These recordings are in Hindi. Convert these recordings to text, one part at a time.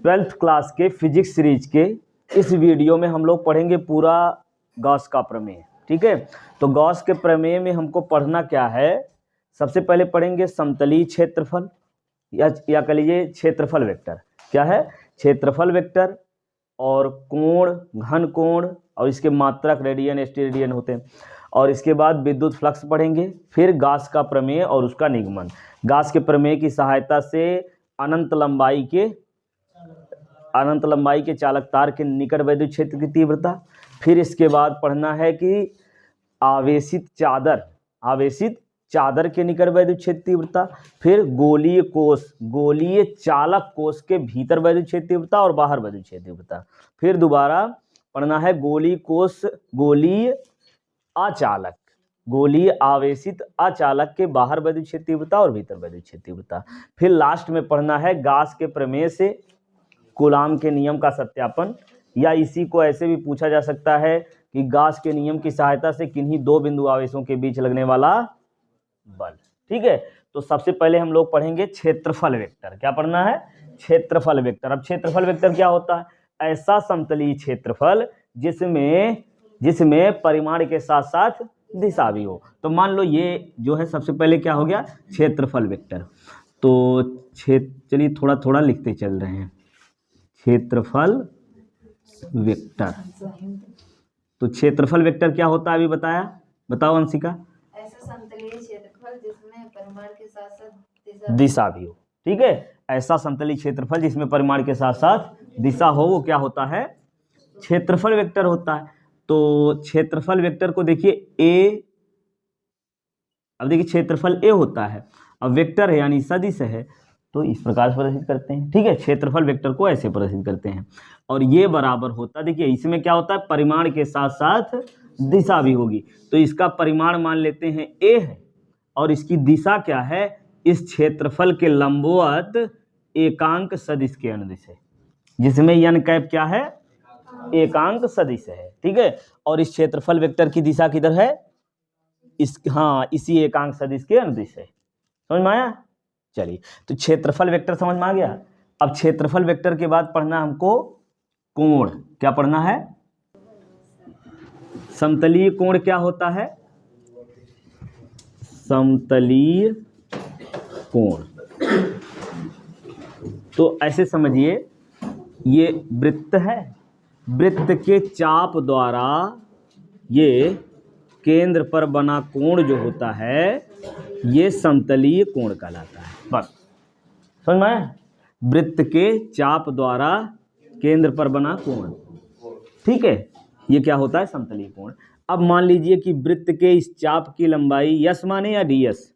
ट्वेल्थ क्लास के फिजिक्स सीरीज के इस वीडियो में हम लोग पढ़ेंगे पूरा गॉस का प्रमेय। ठीक है, तो गॉस के प्रमेय में हमको पढ़ना क्या है, सबसे पहले पढ़ेंगे समतलीय क्षेत्रफल या कह लीजिए क्षेत्रफल वेक्टर। क्या है? क्षेत्रफल वेक्टर और कोण, घन कोण और इसके मात्रक रेडियन स्टेरेडियन होते हैं। और इसके बाद विद्युत फ्लक्स पढ़ेंगे, फिर गॉस का प्रमेय और उसका निगमन। गॉस के प्रमेय की सहायता से अनंत लंबाई के चालक तार के निकट वैद्युत क्षेत्र की तीव्रता। फिर इसके बाद पढ़ना है कि आवेशित चादर के निकट वैद्युत क्षेत्र तीव्रता। फिर गोलीय चालक कोष के भीतर वैद्युत क्षेत्र तीव्रता और बाहर वैद्युत क्षेत्र तीव्रता। फिर दोबारा पढ़ना है गोलीय आवेशित अचालक के बाहर वैद्युत क्षेत्र तीव्रता और भीतर वैद्युत क्षेत्र तीव्रता। फिर लास्ट में पढ़ना है गॉस के प्रमेय से कूलाम के नियम का सत्यापन, या इसी को ऐसे भी पूछा जा सकता है कि गॉस के नियम की सहायता से किन्हीं दो बिंदु आवेशों के बीच लगने वाला बल। ठीक है, तो सबसे पहले हम लोग पढ़ेंगे क्षेत्रफल वेक्टर। क्या पढ़ना है? क्षेत्रफल वेक्टर। अब क्षेत्रफल वेक्टर क्या होता है? ऐसा समतलीय क्षेत्रफल जिसमें परिमाण के साथ साथ दिशा भी हो। तो मान लो ये जो है सबसे पहले क्या हो गया, क्षेत्रफल वेक्टर। तो चलिए थोड़ा थोड़ा लिखते चल रहे हैं। क्षेत्रफल वेक्टर, तो क्षेत्रफल वेक्टर क्या होता है अभी बताओ अंशिका। ऐसा समतलीय क्षेत्रफल जिसमें परिमाण के साथ साथ दिशा भी हो। ठीक है, ऐसा समतलीय क्षेत्रफल जिसमें परिमाण के साथ साथ दिशा हो, वो क्या होता है? क्षेत्रफल वेक्टर होता है। तो क्षेत्रफल वेक्टर को देखिए अब देखिए क्षेत्रफल ए होता है, अब वेक्टर है यानी सदिश है, तो इस प्रकार से प्रदर्शित करते हैं। ठीक है, क्षेत्रफल वेक्टर को ऐसे प्रदर्शित करते हैं। और ये बराबर होता है, देखिए इसमें क्या होता है, परिमाण के साथ साथ दिशा भी होगी। तो इसका परिमाण मान लेते हैं ए है और इसकी दिशा क्या है, इस क्षेत्रफल के लंबवत एकांक सदिश के अनुदिश है, जिसमें यन कैप क्या है, एकांक सदिश है। ठीक है, और इस क्षेत्रफल वेक्टर की दिशा किधर है, इसी एकांक सदिश के अनुदिश है। समझ में आया? चलिए, तो क्षेत्रफल वेक्टर समझ में आ गया। अब क्षेत्रफल वेक्टर के बाद पढ़ना हमको कोण। क्या पढ़ना है? समतलीय कोण क्या होता है? समतलीय कोण, तो ऐसे समझिए, ये वृत्त है, वृत्त के चाप द्वारा ये केंद्र पर बना कोण जो होता है, ये समतलीय कोण कहलाता है। बस समझ में आया? वृत्त के चाप द्वारा केंद्र पर बना कोण, ठीक है, ये क्या होता है, समतलीय कोण। अब मान लीजिए कि वृत्त के इस चाप की लंबाई यस माने या डी यस?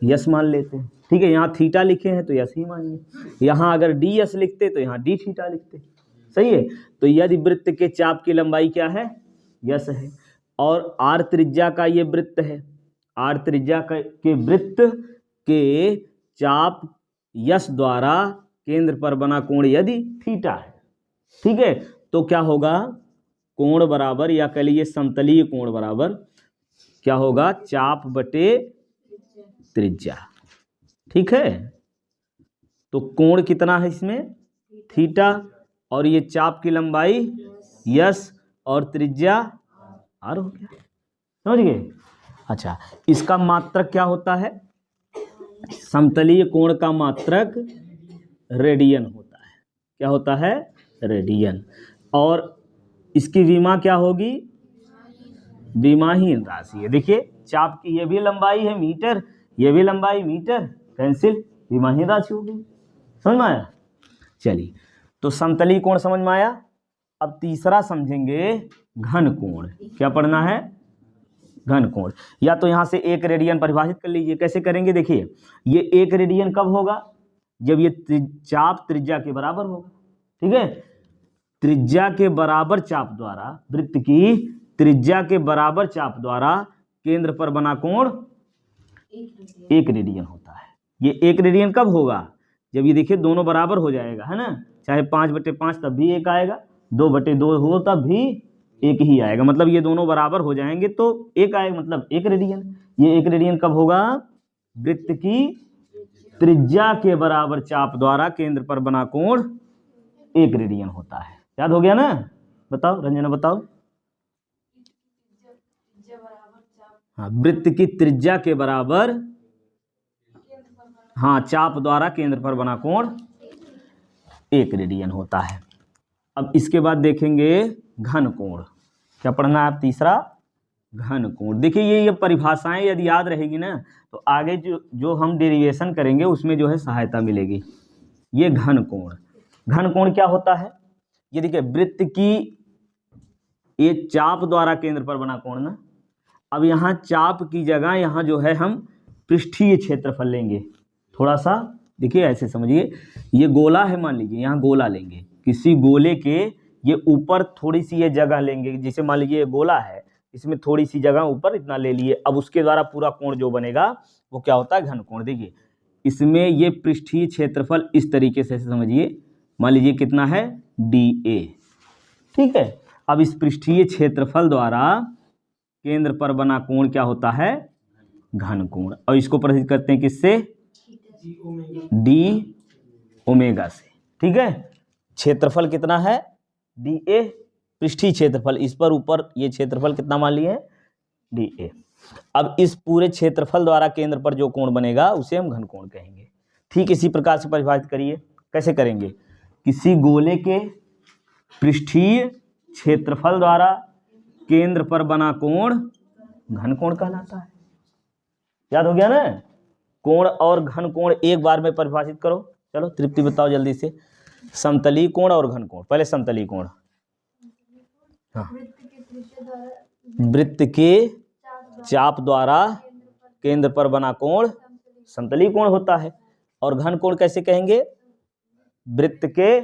यस मान लेते हैं। ठीक है, यहाँ थीटा लिखे हैं तो यस ही मानिए, यहाँ अगर डी यस लिखते तो यहाँ डी थीटा लिखते। सही है, तो यदि वृत्त के चाप की लंबाई क्या है, यस है, और आर त्रिज्या का ये वृत्त है, आर त्रिज्या के वृत्त के चाप यस द्वारा केंद्र पर बना कोण यदि थीटा है, ठीक है, तो क्या होगा, कोण बराबर, या कह लीजिए समतलीय कोण बराबर क्या होगा, चाप बटे त्रिज्या। ठीक है, तो कोण कितना है इसमें, थीटा, और ये चाप की लंबाई यस और त्रिज्या आर हो गया। समझ गए? अच्छा, इसका मात्रक क्या होता है, समतलीय कोण का मात्रक रेडियन होता है। क्या होता है? रेडियन। और इसकी विमा क्या होगी, विमाहीन राशि है। देखिए चाप की ये भी लंबाई है मीटर, ये भी लंबाई मीटर, कैंसिल, विमाहीन राशि होगी। समझ में आया? चलिए, तो समतलीय कोण समझ में आया। अब तीसरा समझेंगे घन कोण। क्या पढ़ना है? घन कोण। या तो यहाँ से 1 रेडियन परिभाषित कर लीजिए। कैसे करेंगे? देखिए, ये 1 रेडियन कब होगा, जब ये चाप त्रिज्या के बराबर होगा। ठीक है, त्रिज्या के बराबर चाप द्वारा, वृत्त की त्रिज्या के बराबर चाप द्वारा केंद्र पर बना कोण 1 रेडियन होता है। ये 1 रेडियन कब होगा, जब ये देखिए दोनों बराबर हो जाएगा, है ना, चाहे 5/5 तब भी 1 आएगा, 2/2 हो तब भी 1 ही आएगा, मतलब ये दोनों बराबर हो जाएंगे तो 1 आएगा, मतलब 1 रेडियन। ये 1 रेडियन कब होगा, वृत्त की त्रिज्या के बराबर चाप द्वारा केंद्र पर बना कोण 1 रेडियन होता है। याद हो गया ना? बताओ रंजना बताओ। हाँ, वृत्त की त्रिज्या के बराबर, हाँ, चाप द्वारा केंद्र पर बना कोण 1 रेडियन होता है। अब इसके बाद देखेंगे घन कोण। क्या पढ़ना है आप? तीसरा घन कोण। देखिए ये परिभाषाएं यदि याद रहेगी ना तो आगे जो हम डेरिवेशन करेंगे उसमें जो है सहायता मिलेगी। ये घन कोण, घन कोण क्या होता है? ये देखिए वृत्त की ये चाप द्वारा केंद्र पर बना कोण ना। अब यहाँ चाप की जगह यहाँ जो है हम पृष्ठीय क्षेत्रफल लेंगे। थोड़ा सा देखिए ऐसे समझिए, ये गोला है, मान लीजिए यहाँ गोला लेंगे, किसी गोले के ये ऊपर थोड़ी सी ये जगह लेंगे, जैसे मान लीजिए ये गोला है, इसमें थोड़ी सी जगह ऊपर इतना ले लिए। अब उसके द्वारा पूरा कोण जो बनेगा वो क्या होता है? घन कोण। देखिए इसमें ये पृष्ठीय क्षेत्रफल इस तरीके से समझिए, मान लीजिए कितना है? DA, ठीक है। अब इस पृष्ठीय क्षेत्रफल द्वारा केंद्र पर बना कोण क्या होता है? घन कोण। और इसको प्रदर्शित करते हैं किससे? D ओमेगा से, ठीक है। क्षेत्रफल कितना है? DA, पृष्ठीय क्षेत्रफल, इस पर ऊपर ये क्षेत्रफल कितना मान लिए? DA। अब इस पूरे क्षेत्रफल द्वारा केंद्र पर जो कोण बनेगा उसे हम घन कोण कहेंगे। ठीक इसी प्रकार से परिभाषित करिए। कैसे करेंगे? किसी गोले के पृष्ठीय क्षेत्रफल द्वारा केंद्र पर बना कोण घन कोण कहलाता है। याद हो गया ना? कोण और घन कोण एक बार में परिभाषित करो। चलो तृप्ति बताओ जल्दी से। समतलीय कोण और घन कोण। पहले समतलीय कोण। हाँ, वृत्त के चाप द्वारा केंद्र पर बना कोण समतलीय कोण होता है। और घन कोण कैसे कहेंगे? वृत्त के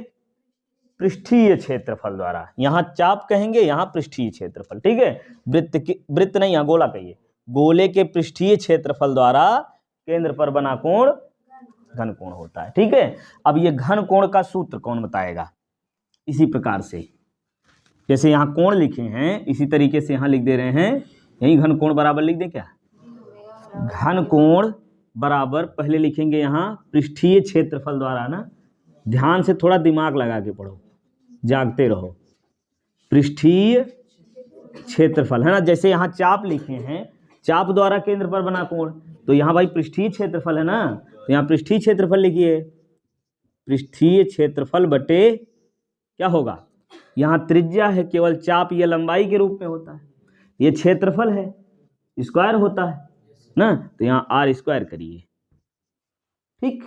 पृष्ठीय क्षेत्रफल द्वारा, यहाँ चाप कहेंगे, यहाँ पृष्ठीय क्षेत्रफल, ठीक है। वृत्त नहीं, यहाँ गोला कहिए। गोले के पृष्ठीय क्षेत्रफल द्वारा केंद्र पर बना कोण घन कोण होता है, ठीक है। अब ये घन कोण का सूत्र कौन बताएगा? इसी प्रकार से जैसे यहाँ कोण लिखे हैं इसी तरीके से यहाँ लिख दे रहे हैं। यही घन कोण बराबर लिख दे क्या? घन कोण बराबर पहले लिखेंगे यहाँ पृष्ठीय क्षेत्रफल द्वारा ना, ध्यान से थोड़ा दिमाग लगा के पढ़ो, जागते रहो। पृष्ठीय क्षेत्रफल है ना, जैसे यहाँ चाप लिखे हैं, चाप द्वारा केंद्र पर बना कोण, तो यहाँ भाई पृष्ठीय क्षेत्रफल है ना, तो यहाँ पृष्ठीय क्षेत्रफल लिखिए। पृष्ठीय क्षेत्रफल बटे क्या होगा? यहाँ त्रिज्या है केवल, चाप ये लंबाई के रूप में होता है, ये क्षेत्रफल है, स्क्वायर होता है ना, तो यहाँ r² करिए, ठीक,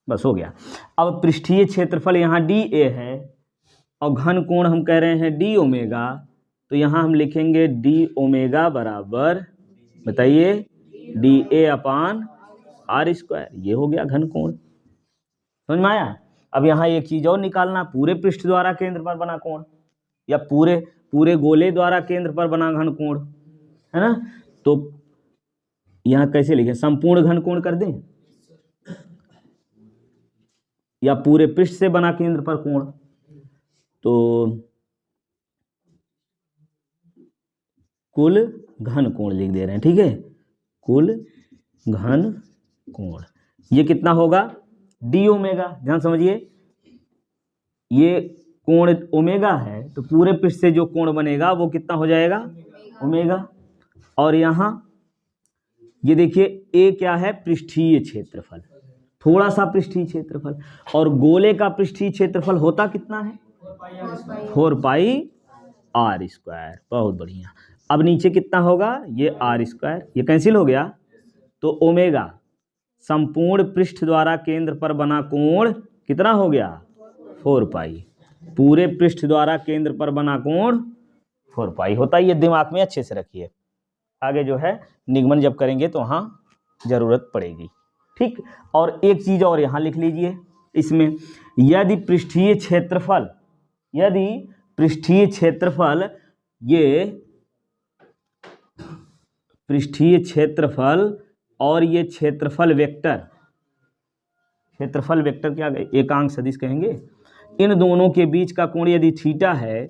बस हो गया। अब पृष्ठीय क्षेत्रफल यहाँ DA है और घन कोण हम कह रहे हैं D ओमेगा, तो यहाँ हम लिखेंगे D ओमेगा बराबर, बताइए, DA/r²। ये हो गया घन कोण। समझ में आया? अब यहाँ एक चीज और निकालना, पूरे पृष्ठ द्वारा केंद्र पर बना कोण या पूरे गोले द्वारा केंद्र पर बना घन कोण, है ना। तो यहाँ कैसे लिखें? संपूर्ण घन कोण कर दें या पूरे पृष्ठ से बना केंद्र पर कोण? तो कुल घन कोण लिख दे रहे हैं, ठीक है, कुल घन कोण। ये कितना होगा? D omega. ध्यान समझिए, ये कोण ओमेगा है तो पूरे पृष्ठ से जो कोण बनेगा वो कितना हो जाएगा? ओमेगा। और यहाँ ये देखिए A क्या है? पृष्ठीय क्षेत्रफल, थोड़ा सा पृष्ठीय क्षेत्रफल, और गोले का पृष्ठीय क्षेत्रफल होता कितना है? 4πr²। बहुत बढ़िया। अब नीचे कितना होगा? ये r², ये कैंसिल हो गया, तो ओमेगा संपूर्ण पृष्ठ द्वारा केंद्र पर बना कोण कितना हो गया? 4π। पूरे पृष्ठ द्वारा केंद्र पर बना कोण 4π होता है। ये दिमाग में अच्छे से रखिए, आगे जो है निगमन जब करेंगे तो वहाँ जरूरत पड़ेगी, ठीक। और एक चीज और यहाँ लिख लीजिए इसमें, यदि पृष्ठीय क्षेत्रफल और ये क्षेत्रफल वेक्टर क्या एकांक सदिश कहेंगे, इन दोनों के बीच का कोण यदि थीटा है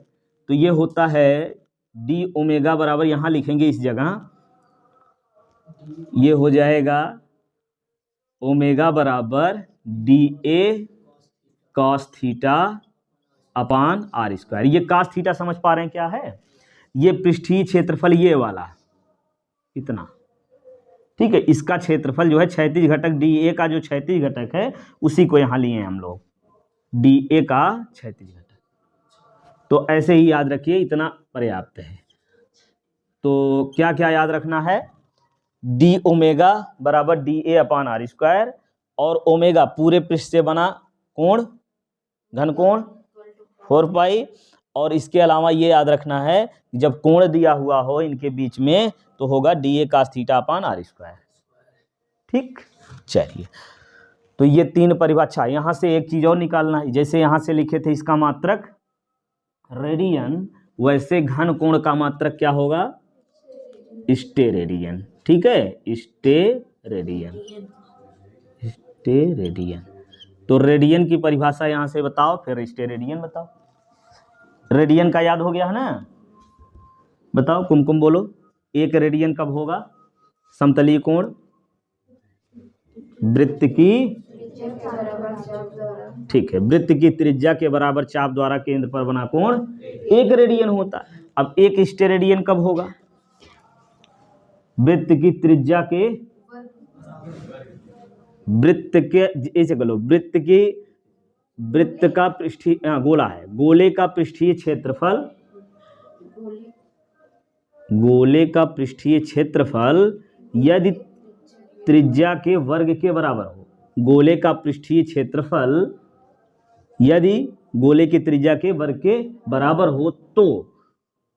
तो ये होता है D ओमेगा बराबर, यहाँ लिखेंगे इस जगह, ये हो जाएगा ओमेगा बराबर DA cos theta upon R square. ये कास थीटा समझ पा रहे हैं क्या है? ये पृष्ठीय क्षेत्रफल ये वाला इतना, ठीक है। इसका क्षेत्रफल जो है क्षैतिज घटक डी ए का जो क्षैतिज घटक है उसी को यहाँ लिए हैं हम लोग, डी ए का क्षैतिज घटक। तो ऐसे ही याद रखिए, इतना पर्याप्त है। तो क्या क्या याद रखना है? डी ओमेगा बराबर D A upon R square, और ओमेगा पूरे पृष्ठ से बना कोण, घन कोण 4 पाई। और इसके अलावा ये याद रखना है जब कोण दिया हुआ हो इनके बीच में तो होगा D A cos theta upon R square, ठीक। चलिए, तो ये 3 परिभाषा। यहाँ से एक चीज और निकालना है, जैसे यहाँ से लिखे थे इसका मात्रक रेडियन, वैसे घन कोण का मात्रक क्या होगा? स्टेरेडियन, ठीक है, स्टेरेडियन, स्टेरेडियन। तो रेडियन की परिभाषा यहाँ से बताओ, फिर स्टेरेडियन बताओ। रेडियन का याद हो गया है ना? बताओ, कुमकुम बोलो, एक रेडियन कब होगा? समतलीय कोण वृत्त की, ठीक है, वृत्त की त्रिज्या के बराबर चाप द्वारा केंद्र पर बना कोण 1 रेडियन होता है। अब 1 स्टेरेडियन कब होगा? वृत्त की त्रिज्या के, वृत्त के, ऐसे बोलो, वृत्त का पृष्ठीय, गोला है, गोले का पृष्ठीय क्षेत्रफल, गोले का पृष्ठीय क्षेत्रफल यदि त्रिज्या के वर्ग के बराबर हो, गोले का पृष्ठीय क्षेत्रफल यदि गोले की त्रिज्या के वर्ग के बराबर हो तो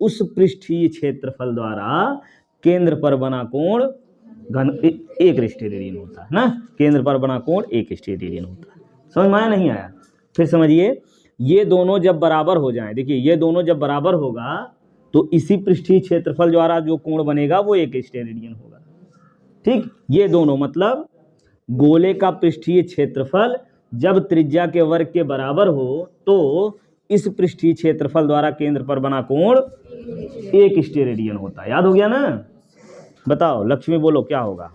उस पृष्ठीय क्षेत्रफल द्वारा केंद्र पर बना कोण घन 1 स्टेरेडियन होता है ना। केंद्र पर बना कोण 1 स्टेरेडियन होता है। समझ में आया नहीं आया? फिर समझिए, ये दोनों जब बराबर हो जाएं, देखिए ये दोनों जब बराबर होगा तो इसी पृष्ठीय क्षेत्रफल द्वारा जो कोण बनेगा वो 1 स्टेरेडियन होगा, ठीक। ये दोनों मतलब गोले का पृष्ठीय क्षेत्रफल जब त्रिज्या के वर्ग के बराबर हो तो इस पृष्ठीय क्षेत्रफल द्वारा केंद्र पर बना कोण 1 स्टेरेडियन होता है। याद हो गया ना? बताओ लक्ष्मी, बोलो क्या होगा?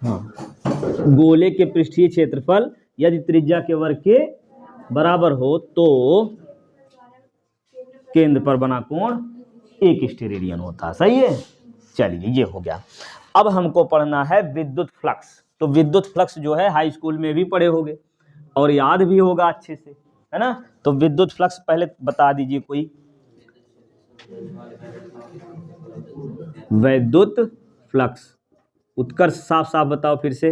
हाँ, गोले के पृष्ठीय क्षेत्रफल यदि त्रिज्या के वर्ग के बराबर हो तो केंद्र पर बना कोण 1 स्टेरेडियन होता है। सही है। चलिए, ये हो गया। अब हमको पढ़ना है विद्युत फ्लक्स। तो विद्युत फ्लक्स जो है हाई स्कूल में भी पढ़े होंगे और याद भी होगा अच्छे से, है ना? तो विद्युत फ्लक्स पहले बता दीजिए कोई। विद्युत फ्लक्स, उत्कर्ष साफ साफ बताओ फिर से।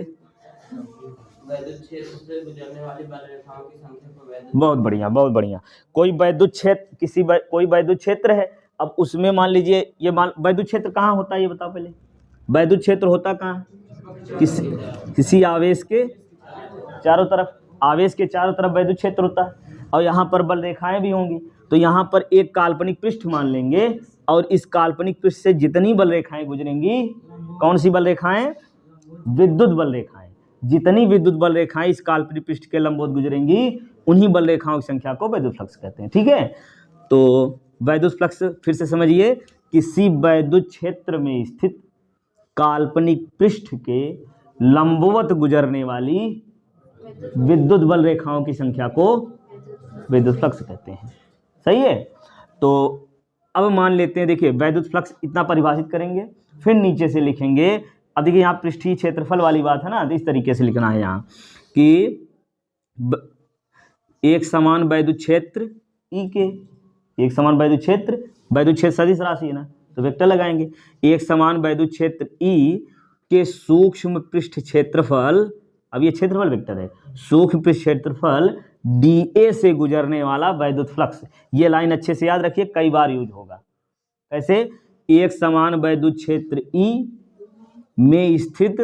वैद्युत क्षेत्र से गुजरने वाली बलरेखाओं की संख्या को वैद्युत, बहुत बढ़िया, बहुत बढ़िया। कोई वैद्युत क्षेत्र, कोई वैद्युत क्षेत्र है, अब उसमें मान लीजिए ये वैद्युत क्षेत्र कहाँ होता है ये बताओ पहले। वैद्युत क्षेत्र होता कहाँ? किसी आवेश के चारों तरफ, आवेश के चारों तरफ वैद्युत क्षेत्र होता है और यहाँ पर बल रेखाएं भी होंगी। तो यहाँ पर एक काल्पनिक पृष्ठ मान लेंगे और इस काल्पनिक पृष्ठ से जितनी बल रेखाएं गुजरेंगी, कौन सी बल रेखाएं? विद्युत बल रेखाएं। जितनी विद्युत बल रेखाएं इस काल्पनिक पृष्ठ के लंबवत गुजरेंगी उन्हीं बल रेखाओं की संख्या को वैद्युत फ्लक्स कहते हैं, ठीक है। तो वैद्युत फ्लक्स फिर से समझिए, किसी वैद्युत क्षेत्र में स्थित काल्पनिक पृष्ठ के लंबवत गुजरने वाली विद्युत बल रेखाओं की संख्या को वैद्युत फ्लक्स कहते हैं। सही है। तो अब मान लेते हैं, देखिए वैद्युत फ्लक्स इतना परिभाषित करेंगे, फिर नीचे से लिखेंगे। अब देखिए यहाँ पृष्ठीय क्षेत्रफल वाली बात है ना, तो इस तरीके से लिखना है यहाँ कि एक समान वैद्युत क्षेत्र ई के, एक समान वैद्युत क्षेत्र सदिश राशि है ना, तो वेक्टर लगाएंगे। एक समान वैद्युत क्षेत्र ई के सूक्ष्म पृष्ठ क्षेत्रफल, अब ये क्षेत्रफल वेक्टर है, सूक्ष्म पृष्ठ क्षेत्रफल डी ए से गुजरने वाला वैद्युत फ्लक्स। ये लाइन अच्छे से याद रखिए, कई बार यूज होगा। कैसे? एक समान वैद्युत क्षेत्र ई में स्थित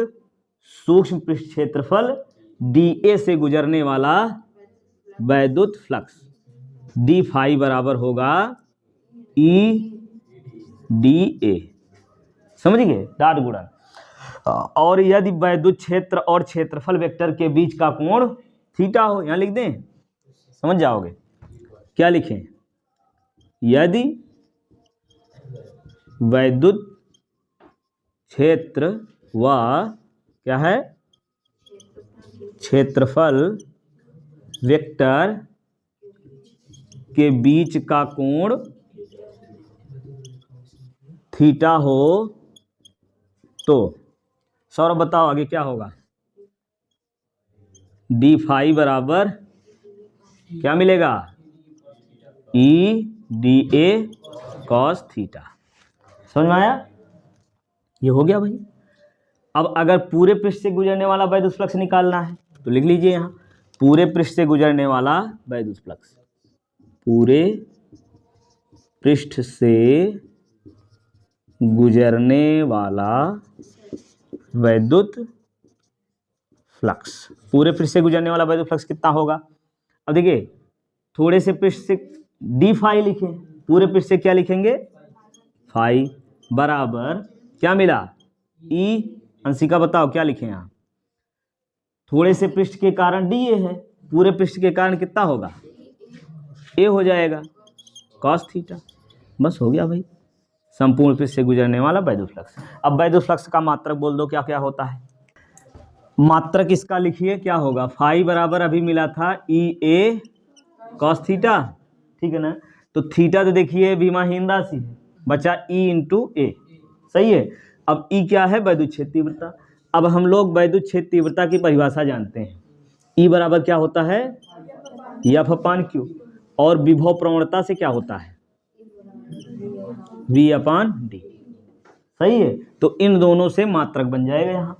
सूक्ष्म पृष्ठ क्षेत्रफल डी ए से गुजरने वाला वैद्युत फ्लक्स, डी फाई बराबर होगा ई डी ए, समझ गए? डॉट गुणन। और यदि वैद्युत क्षेत्र और क्षेत्रफल वेक्टर के बीच का कोण थीटा हो, यहां लिख दें, समझ जाओगे। क्या लिखें? यदि वैद्युत क्षेत्र व क्या है क्षेत्रफल वेक्टर के बीच का कोण थीटा हो तो सौरभ बताओ आगे क्या होगा। डी फाई बराबर क्या मिलेगा, E D A cos theta. समझ में आया, ये हो गया भाई। अब अगर पूरे पृष्ठ से गुजरने वाला वैद्युत फ्लक्स निकालना है तो लिख लीजिए यहाँ, पूरे पृष्ठ से गुजरने वाला वैद्युत फ्लक्स, पूरे पृष्ठ से गुजरने वाला वैद्युत फ्लक्स, पूरे पृष्ठ से गुजरने वाला वैद्युत फ्लक्स कितना होगा। अब देखिए थोड़े से पृष्ठ से डी फाई लिखें, पूरे पृष्ठ से क्या लिखेंगे, फाई बराबर क्या मिला, ई। अंशिका बताओ क्या लिखें यहाँ, थोड़े से पृष्ठ के कारण डी ए है, पूरे पृष्ठ के कारण कितना होगा, ए हो जाएगा कॉस थीटा। बस हो गया भाई, संपूर्ण पृष्ठ से गुजरने वाला वैद्युत फ्लक्स। अब वैद्युत फ्लक्स का मात्रक बोल दो क्या क्या होता है। मात्रक इसका लिखिए क्या होगा, फाई बराबर अभी मिला था ई ए कॉस थीटा, ठीक है ना। तो थीटा तो देखिए विमाहीन राशि है, बचा ई इंटू ए, सही है। अब ई क्या है, वैद्युत क्षेत्र तीव्रता। अब हम लोग वैद्युत क्षेत्र तीव्रता की परिभाषा जानते हैं, ई बराबर क्या होता है, एफ अपान क्यू, और विभव प्रवणता से क्या होता है, वी अपान डी, सही है। तो इन दोनों से मात्रक बन जाएगा यहाँ।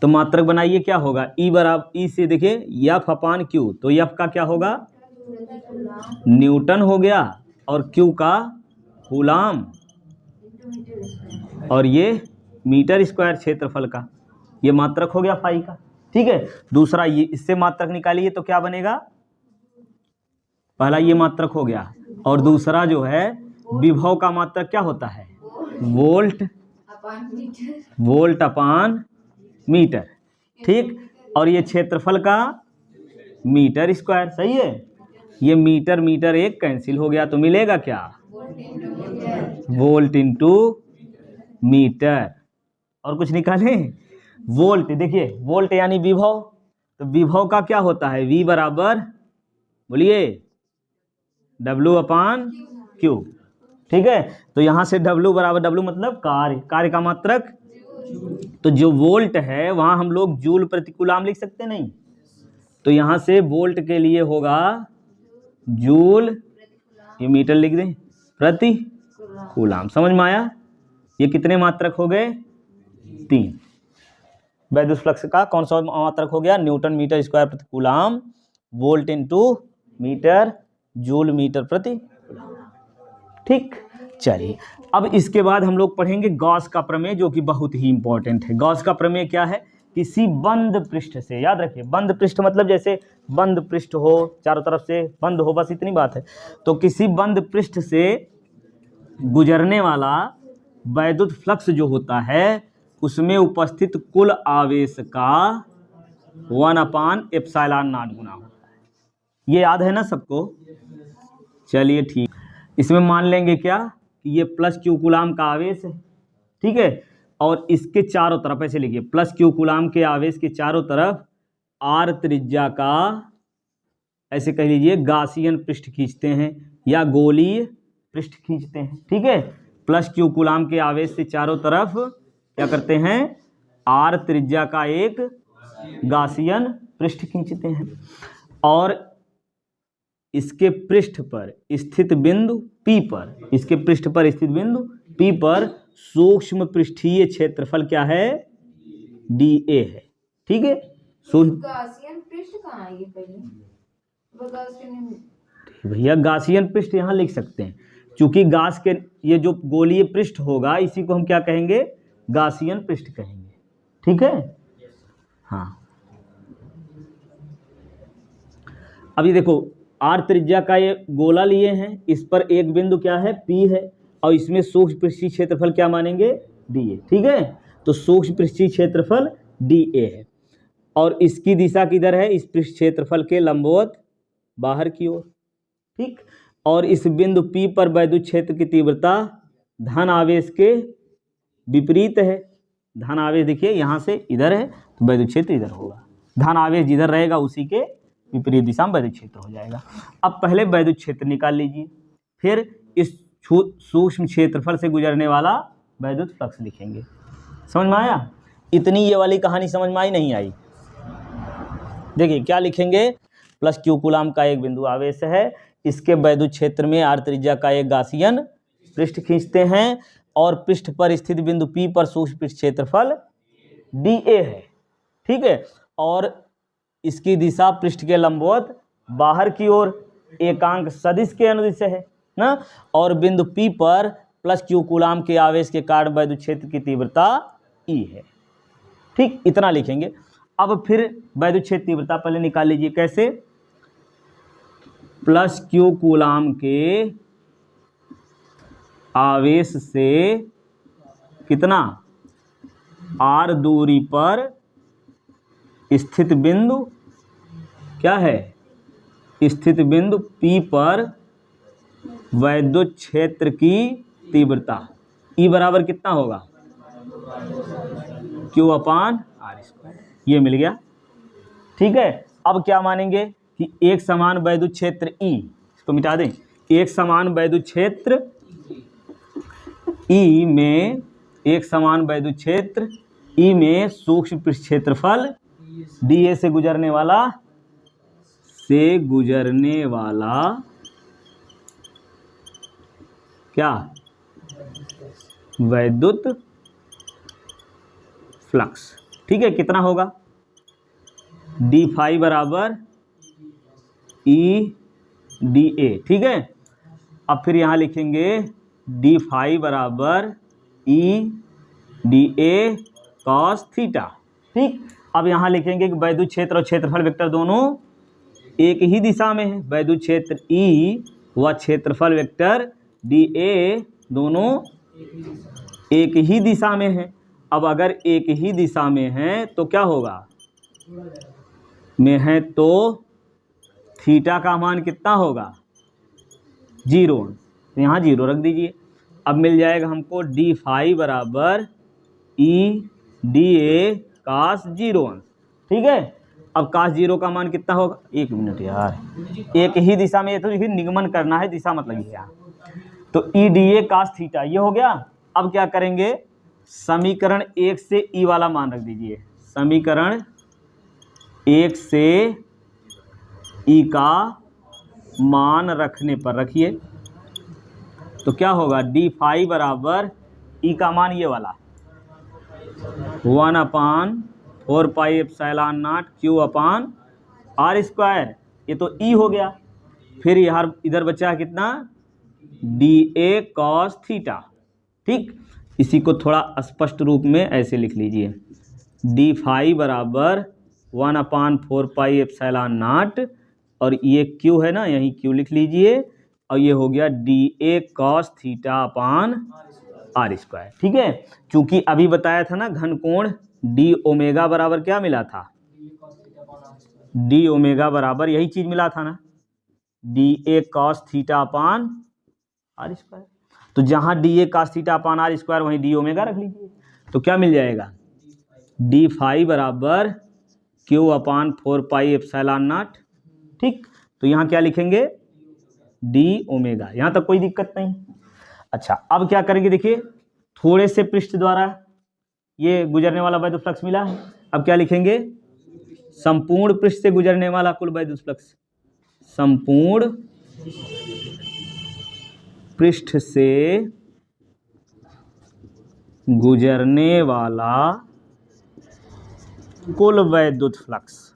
तो मात्रक बनाइए क्या होगा, ई बराबर, ई से देखिए एफ अपान क्यू, तो एफ का क्या होगा, न्यूटन हो गया, और क्यू का कूलाम, और ये मीटर स्क्वायर क्षेत्रफल का, ये मात्रक हो गया फाई का, ठीक है। दूसरा ये, इससे मात्रक निकालिए तो क्या बनेगा, पहला ये मात्रक हो गया, और दूसरा जो है विभव का मात्रक क्या होता है, वोल्ट अपान मीटर, ठीक। और ये क्षेत्रफल का मीटर स्क्वायर, सही है। ये मीटर मीटर एक कैंसिल हो गया, तो मिलेगा क्या, वोल्ट इंटू मीटर। और कुछ निकालें, वोल्ट, देखिए वोल्ट यानी विभव, तो विभव का क्या होता है, वी बराबर बोलिए डब्ल्यू अपान क्यू, ठीक है। तो यहाँ से डब्ल्यू बराबर, डब्ल्यू मतलब कार्य, कार्य का मात्रक, तो जो वोल्ट है वहाँ हम लोग जूल प्रति कूलाम लिख सकते नहीं, तो यहाँ से वोल्ट के लिए होगा जूल, ये मीटर लिख दें, प्रति कूलाम। समझ में आया, ये कितने मात्रक हो गए, 3। वैद्युत फ्लक्स का कौन सा मात्रक हो गया, न्यूटन मीटर स्क्वायर प्रति coulomb, volt into metre, joule metre प्रति कूलाम, ठीक। चलिए अब इसके बाद हम लोग पढ़ेंगे गॉस का प्रमेय, जो कि बहुत ही इंपॉर्टेंट है। गॉस का प्रमेय क्या है, किसी बंद पृष्ठ से, याद रखिए बंद पृष्ठ मतलब जैसे बंद पृष्ठ हो, चारों तरफ से बंद हो, बस इतनी बात है। तो किसी बंद पृष्ठ से गुजरने वाला वैद्युत फ्लक्स जो होता है उसमें उपस्थित कुल आवेश का 1/ε0 गुना होता है। ये याद है ना सबको, चलिए ठीक। इसमें मान लेंगे क्या कि ये प्लस क्यू कूलाम का आवेश है, ठीक है। और इसके चारों तरफ ऐसे लिखिए, प्लस क्यू कूलाम के आवेश के चारों तरफ आर त्रिज्या का, ऐसे कह लीजिए गासियन पृष्ठ खींचते हैं या गोलीय पृष्ठ खींचते हैं, ठीक है। प्लस क्यू कूलाम के आवेश से चारों तरफ क्या करते हैं, आर त्रिज्या का एक गासियन पृष्ठ खींचते हैं, और इसके पृष्ठ पर स्थित बिंदु P पर, इसके पृष्ठ पर स्थित बिंदु P पर सूक्ष्म पृष्ठीय क्षेत्रफल क्या है, dA है, ठीक है। गासियन पृष्ठ कहाँ है ये पहले, वो गासियन, भैया गासियन पृष्ठ यहाँ लिख सकते हैं, क्योंकि गास के ये जो गोलीय पृष्ठ होगा इसी को हम क्या कहेंगे, गासियन पृष्ठ कहेंगे, ठीक है। हाँ अभी देखो आर त्रिज्या का ये गोला लिए हैं, इस पर एक बिंदु क्या है, P है, और इसमें सूक्ष्म पृष्ठीय क्षेत्रफल क्या मानेंगे, dA, ठीक है। तो सूक्ष्म पृष्ठीय क्षेत्रफल dA है, और इसकी दिशा किधर है, इस पृष्ठ क्षेत्रफल के लंबवत बाहर की ओर, ठीक। और इस बिंदु P पर वैद्युत क्षेत्र की तीव्रता धन आवेश के विपरीत है। धन आवेश देखिए यहाँ से इधर है, तो वैद्युत क्षेत्र इधर होगा, धन आवेश जिधर रहेगा उसी के विपरीत दिशा में वैद्युत क्षेत्र हो जाएगा। अब पहले वैद्युत क्षेत्र निकाल लीजिए, फिर इस सूक्ष्म क्षेत्रफल से गुजरने वाला वैद्युत फ्लक्स लिखेंगे। समझ में आया? इतनी ये वाली कहानी समझ में आई नहीं आई? देखिए क्या लिखेंगे, प्लस क्यू कूलाम का एक बिंदु आवेश है, इसके वैद्युत क्षेत्र में आर त्रिज्या का एक गासियन पृष्ठ खींचते हैं और पृष्ठ पर स्थित बिंदु P पर सूक्ष्म पृष्ठ क्षेत्रफल dA है, ठीक है, और इसकी दिशा पृष्ठ के लंबवत बाहर की ओर एकांक सदिश के अनुदिश है ना, और बिंदु P पर प्लस क्यू कूलाम के आवेश के कारण वैद्युत क्षेत्र की तीव्रता E है। ठीक, इतना लिखेंगे। अब फिर वैद्युत क्षेत्र तीव्रता पहले निकाल लीजिए। कैसे? प्लस क्यू कूलाम के आवेश से कितना r दूरी पर स्थित बिंदु क्या है, स्थित बिंदु P पर वैद्युत क्षेत्र की तीव्रता E बराबर कितना होगा, Q/r²। ये मिल गया, ठीक है। अब क्या मानेंगे कि एक समान वैद्युत क्षेत्र E, इसको मिटा दें, एक समान वैद्युत क्षेत्र E में, एक समान वैद्युत क्षेत्र E में सूक्ष्म पृष्ठ क्षेत्रफल dA से गुजरने वाला क्या, वैद्युत फ्लक्स, ठीक है। कितना होगा, d फाई बराबर E dA, ठीक है। अब फिर यहाँ लिखेंगे d फाई बराबर E dA cos थीटा, ठीक। अब यहाँ लिखेंगे कि वैद्युत क्षेत्र और क्षेत्रफल वेक्टर दोनों एक ही दिशा में है, वैद्युत क्षेत्र E व क्षेत्रफल वेक्टर dA दोनों एक ही दिशा में है। अब अगर एक ही दिशा में है तो क्या होगा, में है तो थीटा का मान कितना होगा, 0। तो यहाँ 0 रख दीजिए। अब मिल जाएगा हमको d फाई बराबर E dA cos 0, ठीक है। अब cos 0 का मान कितना होगा, 1 मिनट यार, एक ही दिशा में, ये तो देखिए निगमन करना है, दिशा मत लगी यहाँ। तो E dA cos थीटा ये हो गया। अब क्या करेंगे, समीकरण 1 से E वाला मान रख दीजिए, समीकरण 1 से E का मान रखने पर रखिए तो क्या होगा, d फाई बराबर E का मान ये वाला 1/4 पाई एप्सिलॉन नॉट Q/r², ये तो E हो गया। फिर यहाँ इधर बचा कितना, dA cos थीटा, ठीक। इसी को थोड़ा स्पष्ट रूप में ऐसे लिख लीजिए, d फाई बराबर 1/4 पाई एप्सिलॉन नॉट, और ये Q है ना, यहीं Q लिख लीजिए, और ये हो गया dA cos थीटा/r², ठीक है। क्योंकि अभी बताया था ना घन कोण d ओमेगा बराबर क्या मिला था, d ओमेगा बराबर यही चीज मिला था ना, dA cos थीटा/r²। तो जहाँ dA cos थीटा/r² वहीं d ओमेगा रख लीजिए, तो क्या मिल जाएगा, d फाई बराबर Q/4 पाई एप्सिलॉन नॉट, ठीक। तो यहाँ क्या लिखेंगे, d ओमेगा, यहाँ तक कोई दिक्कत नहीं। अच्छा, अब क्या करेंगे, देखिए थोड़े से पृष्ठ द्वारा ये गुजरने वाला वैद्युत फ्लक्स मिला है। अब क्या लिखेंगे, संपूर्ण पृष्ठ से गुजरने वाला कुल वैद्युत फ्लक्स, संपूर्ण पृष्ठ से गुजरने वाला कुल वैद्युत फ्लक्स,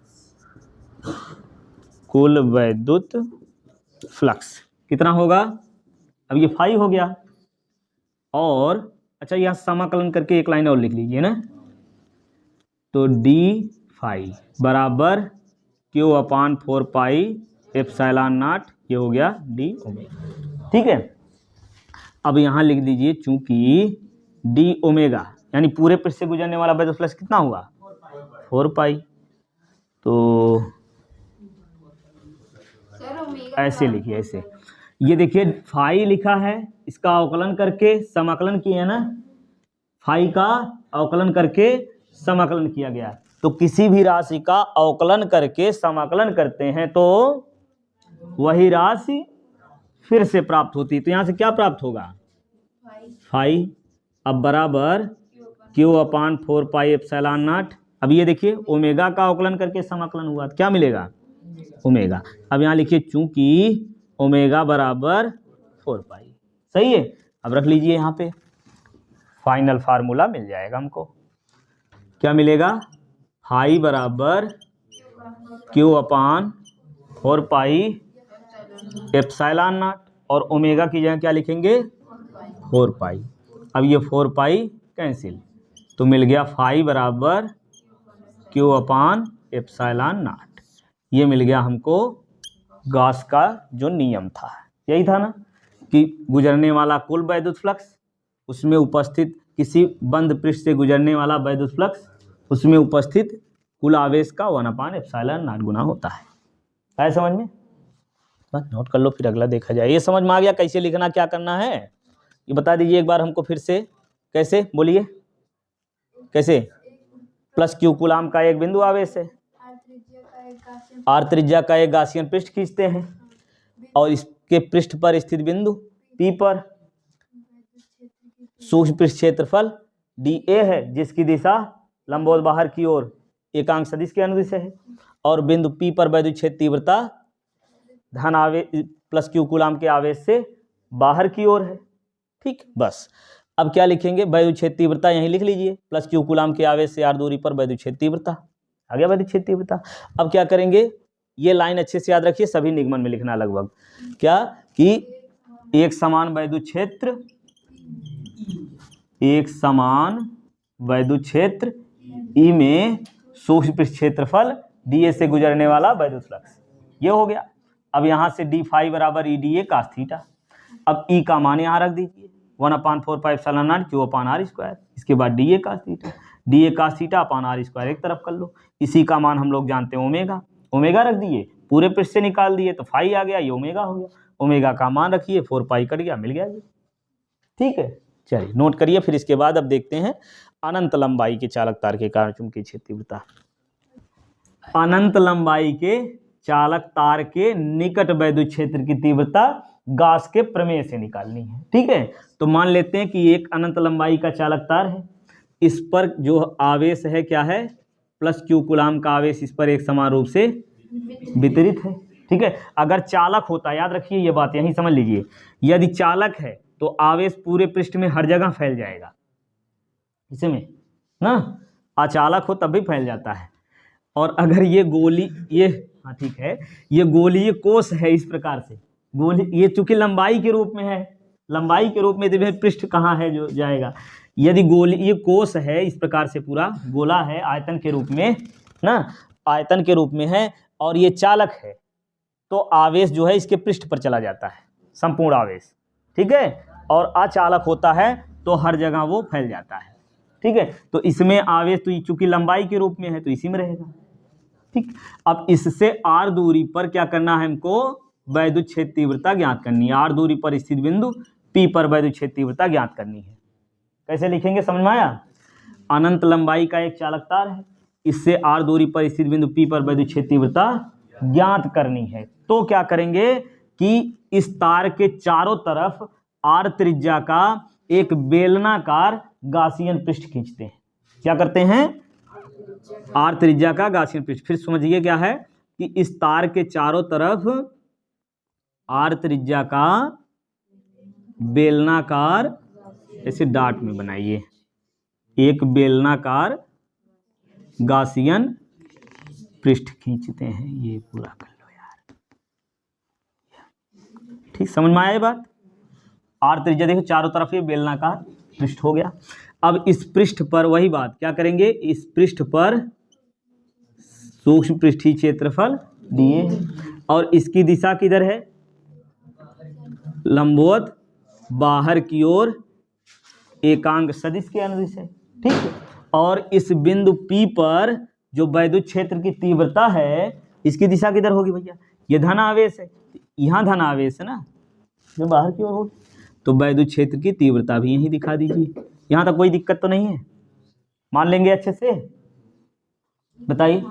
कुल वैद्युत फ्लक्स कितना होगा, अब ये फाई हो गया। और अच्छा, यहाँ समाकलन करके एक लाइन और लिख लीजिए ना, तो d फाई बराबर Q/4 पाई एप्सिलॉन नॉट, ये हो गया d ओमेगा, ठीक है। अब यहाँ लिख दीजिए, चूंकि d ओमेगा यानी पूरे पृष्ठ से गुजरने वाला वैद्युत फ्लक्स कितना हुआ, 4 पाई, तो ऐसे लिखिए, ऐसे। ये देखिए फाई लिखा है, इसका अवकलन करके समाकलन किया है ना, फाई का अवकलन करके समाकलन किया गया। तो किसी भी राशि का अवकलन करके समाकलन करते हैं तो वही राशि फिर से प्राप्त होती है। तो यहाँ से क्या प्राप्त होगा? फाई। अब बराबर Q upon 4 pi epsilon not. अब ये देखिए ओमेगा का अवकलन करके समाकलन हुआ तो क्या मिलेगा? ओमेगा। अब यहाँ लिखिए चूंकि ओमेगा बराबर 4 पाई। सही है। अब रख लीजिए यहाँ पे फाइनल फार्मूला मिल जाएगा हमको। क्या मिलेगा? फाई बराबर Q upon 4 pi epsilon not और ओमेगा की जगह क्या लिखेंगे? 4 पाई। अब ये 4 पाई कैंसिल तो मिल गया फाई बराबर क्यू अपान एप्सिलॉन नॉट। ये मिल गया हमको गॉस का जो नियम था। यही था ना कि गुजरने वाला कुल वैद्युत फ्लक्स, उसमें उपस्थित किसी बंद पृष्ठ से गुजरने वाला वैद्युत फ्लक्स, उसमें उपस्थित कुल आवेश का 1/ε0 गुना होता है। आया समझ में? बस नोट कर लो फिर अगला देखा जाए। ये समझ में आ गया कैसे लिखना, क्या करना है? ये बता दीजिए एक बार हमको फिर से। कैसे बोलिए? कैसे? प्लस क्यू कूलाम का एक बिंदु आवेश है, आर त्रिज्या का एक गासियन पृष्ठ खींचते हैं और इसके पृष्ठ पर स्थित बिंदु पी पर सूक्ष्म पृष्ठ क्षेत्रफल डी ए है जिसकी दिशा लंबवत बाहर की ओर एकांक सदिश के अनुदिश है और बिंदु पी पर वैद्युत क्षेत्र तीव्रता धन आवेश प्लस क्यू कूलाम के आवेश से बाहर की ओर है। ठीक, बस अब क्या लिखेंगे? वैद्युत क्षेत्र तीव्रता यहीं लिख लीजिए, प्लस क्यू कूलाम के आवेश से आर दूरी पर वैद्युत क्षेत्र तीव्रता। आ गया वैद्युत क्षेत्र तीव्रता। अब क्या करेंगे? ये लाइन अच्छे से याद रखिए, सभी निगमन में लिखना लगभग। क्या कि एक समान वैद्युत क्षेत्र, एक समान वैद्युत क्षेत्र ई में सूक्ष्म पृष्ठ क्षेत्रफल डी ए से गुजरने वाला वैद्युत फ्लक्स, ये हो गया। अब यहाँ से डी फाई बराबर E D A cos theta. अब ई का मान यहाँ रख दीजिए 1/4 pi epsilon not Q upon R square. इसके बाद D A cos theta, D A cos theta upon R square एक तरफ कर लो। इसी का मान हम लोग जानते हैं ओमेगा, ओमेगा रख दिए, पूरे पृष्ठ से निकाल दिए तो फाई आ गया, ये ओमेगा हो गया। ओमेगा का मान रखिए 4 पाई कट गया, मिल गया ये। ठीक है, चलिए नोट करिए। फिर इसके बाद अब देखते हैं अनंत लंबाई के चालक तार के कारण चुंबकीय क्षेत्र तीव्रता। अनंत लंबाई के चालक तार के निकट वैद्युत क्षेत्र की तीव्रता गॉस के प्रमेय से निकालनी है। ठीक है, तो मान लेते हैं कि एक अनंत लंबाई का चालक तार है, इस पर जो आवेश है क्या है? प्लस क्यू कूलाम का आवेश इस पर एक समान रूप से वितरित है। ठीक है, अगर चालक होता, याद रखिए ये बात, यहीं समझ लीजिए, यदि चालक है तो आवेश पूरे पृष्ठ में हर जगह फैल जाएगा, इसमें ना। अचालक हो तब भी फैल जाता है। और अगर ये गोली, ये हाँ ठीक है, ये गोलीय कोश है इस प्रकार से, गोली ये चूंकि लंबाई के रूप में है, लंबाई के रूप में तो पृष्ठ कहाँ है जो जाएगा? यदि गोलीय कोश है इस प्रकार से, पूरा गोला है आयतन के रूप में ना, आयतन के रूप में है और ये चालक है, तो आवेश जो है इसके पृष्ठ पर चला जाता है, संपूर्ण आवेश। ठीक है, और अचालक होता है तो हर जगह वो फैल जाता है। ठीक है, तो इसमें आवेश तो चूंकि लंबाई के रूप में है तो इसी में रहेगा। ठीक, अब इससे आर दूरी पर क्या करना है हमको? वैद्युत क्षेत्र तीव्रता ज्ञात करनी है। आर दूरी पर स्थित बिंदु पी पर वैद्युत क्षेत्र तीव्रता ज्ञात करनी है। कैसे लिखेंगे, समझ में आया? अनंत लंबाई का एक चालक तार है, इससे आर दूरी पर स्थित बिंदु पी पर वैद्युत क्षेत्र तीव्रता ज्ञात करनी है। तो क्या करेंगे कि इस तार के चारों तरफ आर त्रिज्या का एक बेलनाकार गासियन पृष्ठ खींचते हैं। क्या करते हैं? आर त्रिज्या का गासियन पृष्ठ। फिर समझिए क्या है कि इस तार के चारों तरफ आर त्रिज्या का बेलनाकार, ऐसे डॉट में बनाइए, एक बेलनाकार गासियन पृष्ठ खींचते हैं। ये पूरा कर लो यार। ठीक, समझ में आया ये बात? आर त्रिज्या देखो चारों तरफ ये बेलनाकार पृष्ठ हो गया। अब इस पृष्ठ पर वही बात क्या करेंगे? इस पृष्ठ पर सूक्ष्म पृष्ठीय क्षेत्रफल दिए और इसकी दिशा किधर है? लंबवत बाहर की ओर एकांक सदिश के अनुदिश है। ठीक है, और इस बिंदु P पर जो वैद्युत क्षेत्र की तीव्रता है, इसकी दिशा किधर होगी भैया? ये धन आवेश है, यहाँ धन आवेश है ना, जो बाहर की ओर होगी, तो वैद्युत क्षेत्र की तीव्रता भी यहीं दिखा दीजिए। यहाँ तक कोई दिक्कत तो नहीं है? मान लेंगे अच्छे से? बताइए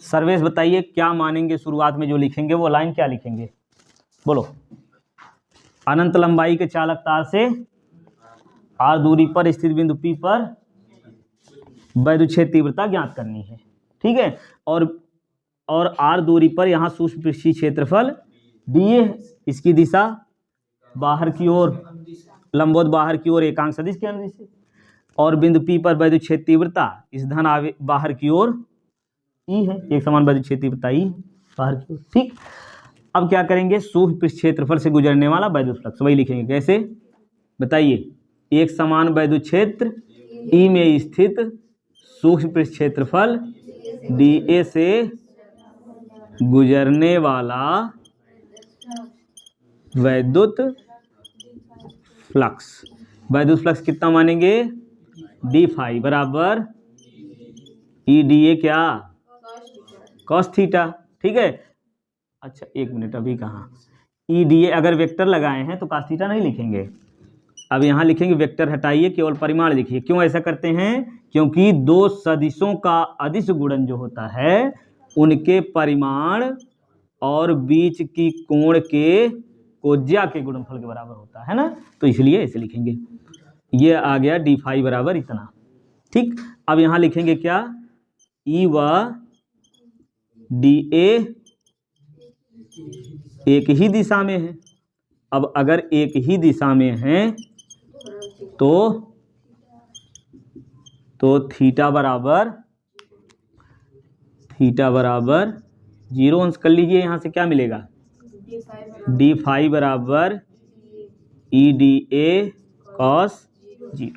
सर्वेश, बताइए क्या मानेंगे शुरुआत में जो लिखेंगे वो लाइन क्या लिखेंगे, बोलो। अनंत लंबाई के चालक तार से r दूरी पर स्थित बिंदु P पर वैद्युत क्षेत्र तीव्रता ज्ञात करनी है, ठीक है। और r दूरी पर यहाँ सूक्ष्म पृष्ठीय क्षेत्रफल dA है, इसकी दिशा बाहर की ओर, लंबवत बाहर की ओर एकांक सदिश के अनुदिश है, और बिंदु P पर वैद्युत क्षेत्र तीव्रता इस धन आवेश बाहर की ओर E है, एक समान वैद्युत क्षेत्र तीव्रता E बाहर की ओर, ठीक। अब क्या करेंगे, सूक्ष्म पृष्ठ क्षेत्रफल से गुजरने वाला वैद्युत फ्लक्स, वही लिखेंगे कैसे बताइए। एक समान वैद्युत क्षेत्र E में स्थित सूक्ष्म पृष्ठ क्षेत्रफल dA से गुजरने वाला वैद्युत फ्लक्स। वैद्युत फ्लक्स कितना मानेंगे, d फाई बराबर E dA क्या, कॉस थीटा, ठीक है। अच्छा एक मिनट, अभी कहाँ E dA अगर वेक्टर लगाए हैं तो कॉस थीटा नहीं लिखेंगे, अब यहाँ लिखेंगे वेक्टर हटाइए, केवल परिमाण लिखिए। क्यों ऐसा करते हैं, क्योंकि दो सदिशों का अदिश गुणन जो होता है उनके परिमाण और बीच की कोण के कोज्या के गुणनफल के बराबर होता है ना, तो इसलिए ऐसे लिखेंगे। ये आ गया d फाई बराबर इतना, ठीक। अब यहाँ लिखेंगे क्या, E व dA एक ही दिशा में है। अब अगर एक ही दिशा में है तो थीटा बराबर 0 अंश कर लीजिए, यहाँ से क्या मिलेगा, d फाई बराबर E dA cos 0,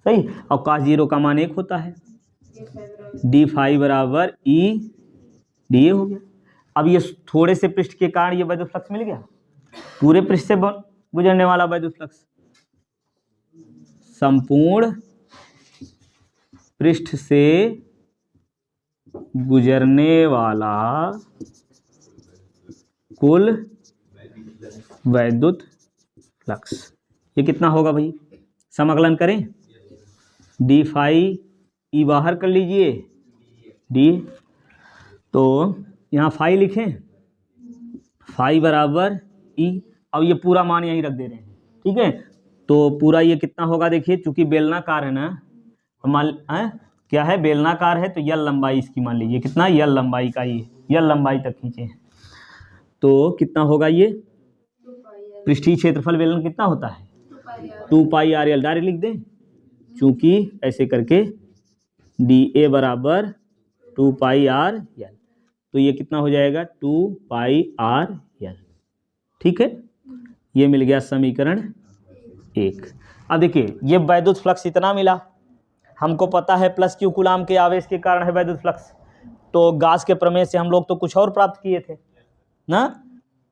सही। और cos 0 का मान 1 होता है, d फाई बराबर E dA हो गया। अब ये थोड़े से पृष्ठ के कारण ये वैद्युत फ्लक्स मिल गया, पूरे पृष्ठ से गुजरने वाला वैद्युत फ्लक्स, संपूर्ण पृष्ठ से गुजरने वाला कुल वैद्युत फ्लक्स, ये कितना होगा भाई, समाकलन करें, d फाई E बाहर कर लीजिए d, तो यहाँ फाई लिखें, फाई बराबर E, अब ये पूरा मान यहीं रख दे रहे हैं, ठीक है। तो पूरा ये कितना होगा देखिए, चूंकि बेलनाकार है ना, मान क्या है, बेलनाकार है, तो यल लंबाई इसकी मान लीजिए कितना, यल लंबाई का ये यल लंबाई तक खींचे, तो कितना होगा ये पृष्ठीय क्षेत्रफल बेलन कितना होता है, 2 पाई आर एल, डायरेक्ट लिख दें, चूंकि ऐसे करके dA बराबर 2 पाई आर एल, तो ये कितना हो जाएगा 2 पाई आर एल, ठीक है। ये मिल गया समीकरण 1। अब देखिए ये वैद्युत फ्लक्स इतना मिला, हमको पता है प्लस क्यू कूलाम के आवेश के कारण है वैद्युत फ्लक्स, तो गाउस के प्रमेय से हम लोग तो कुछ और प्राप्त किए थे ना,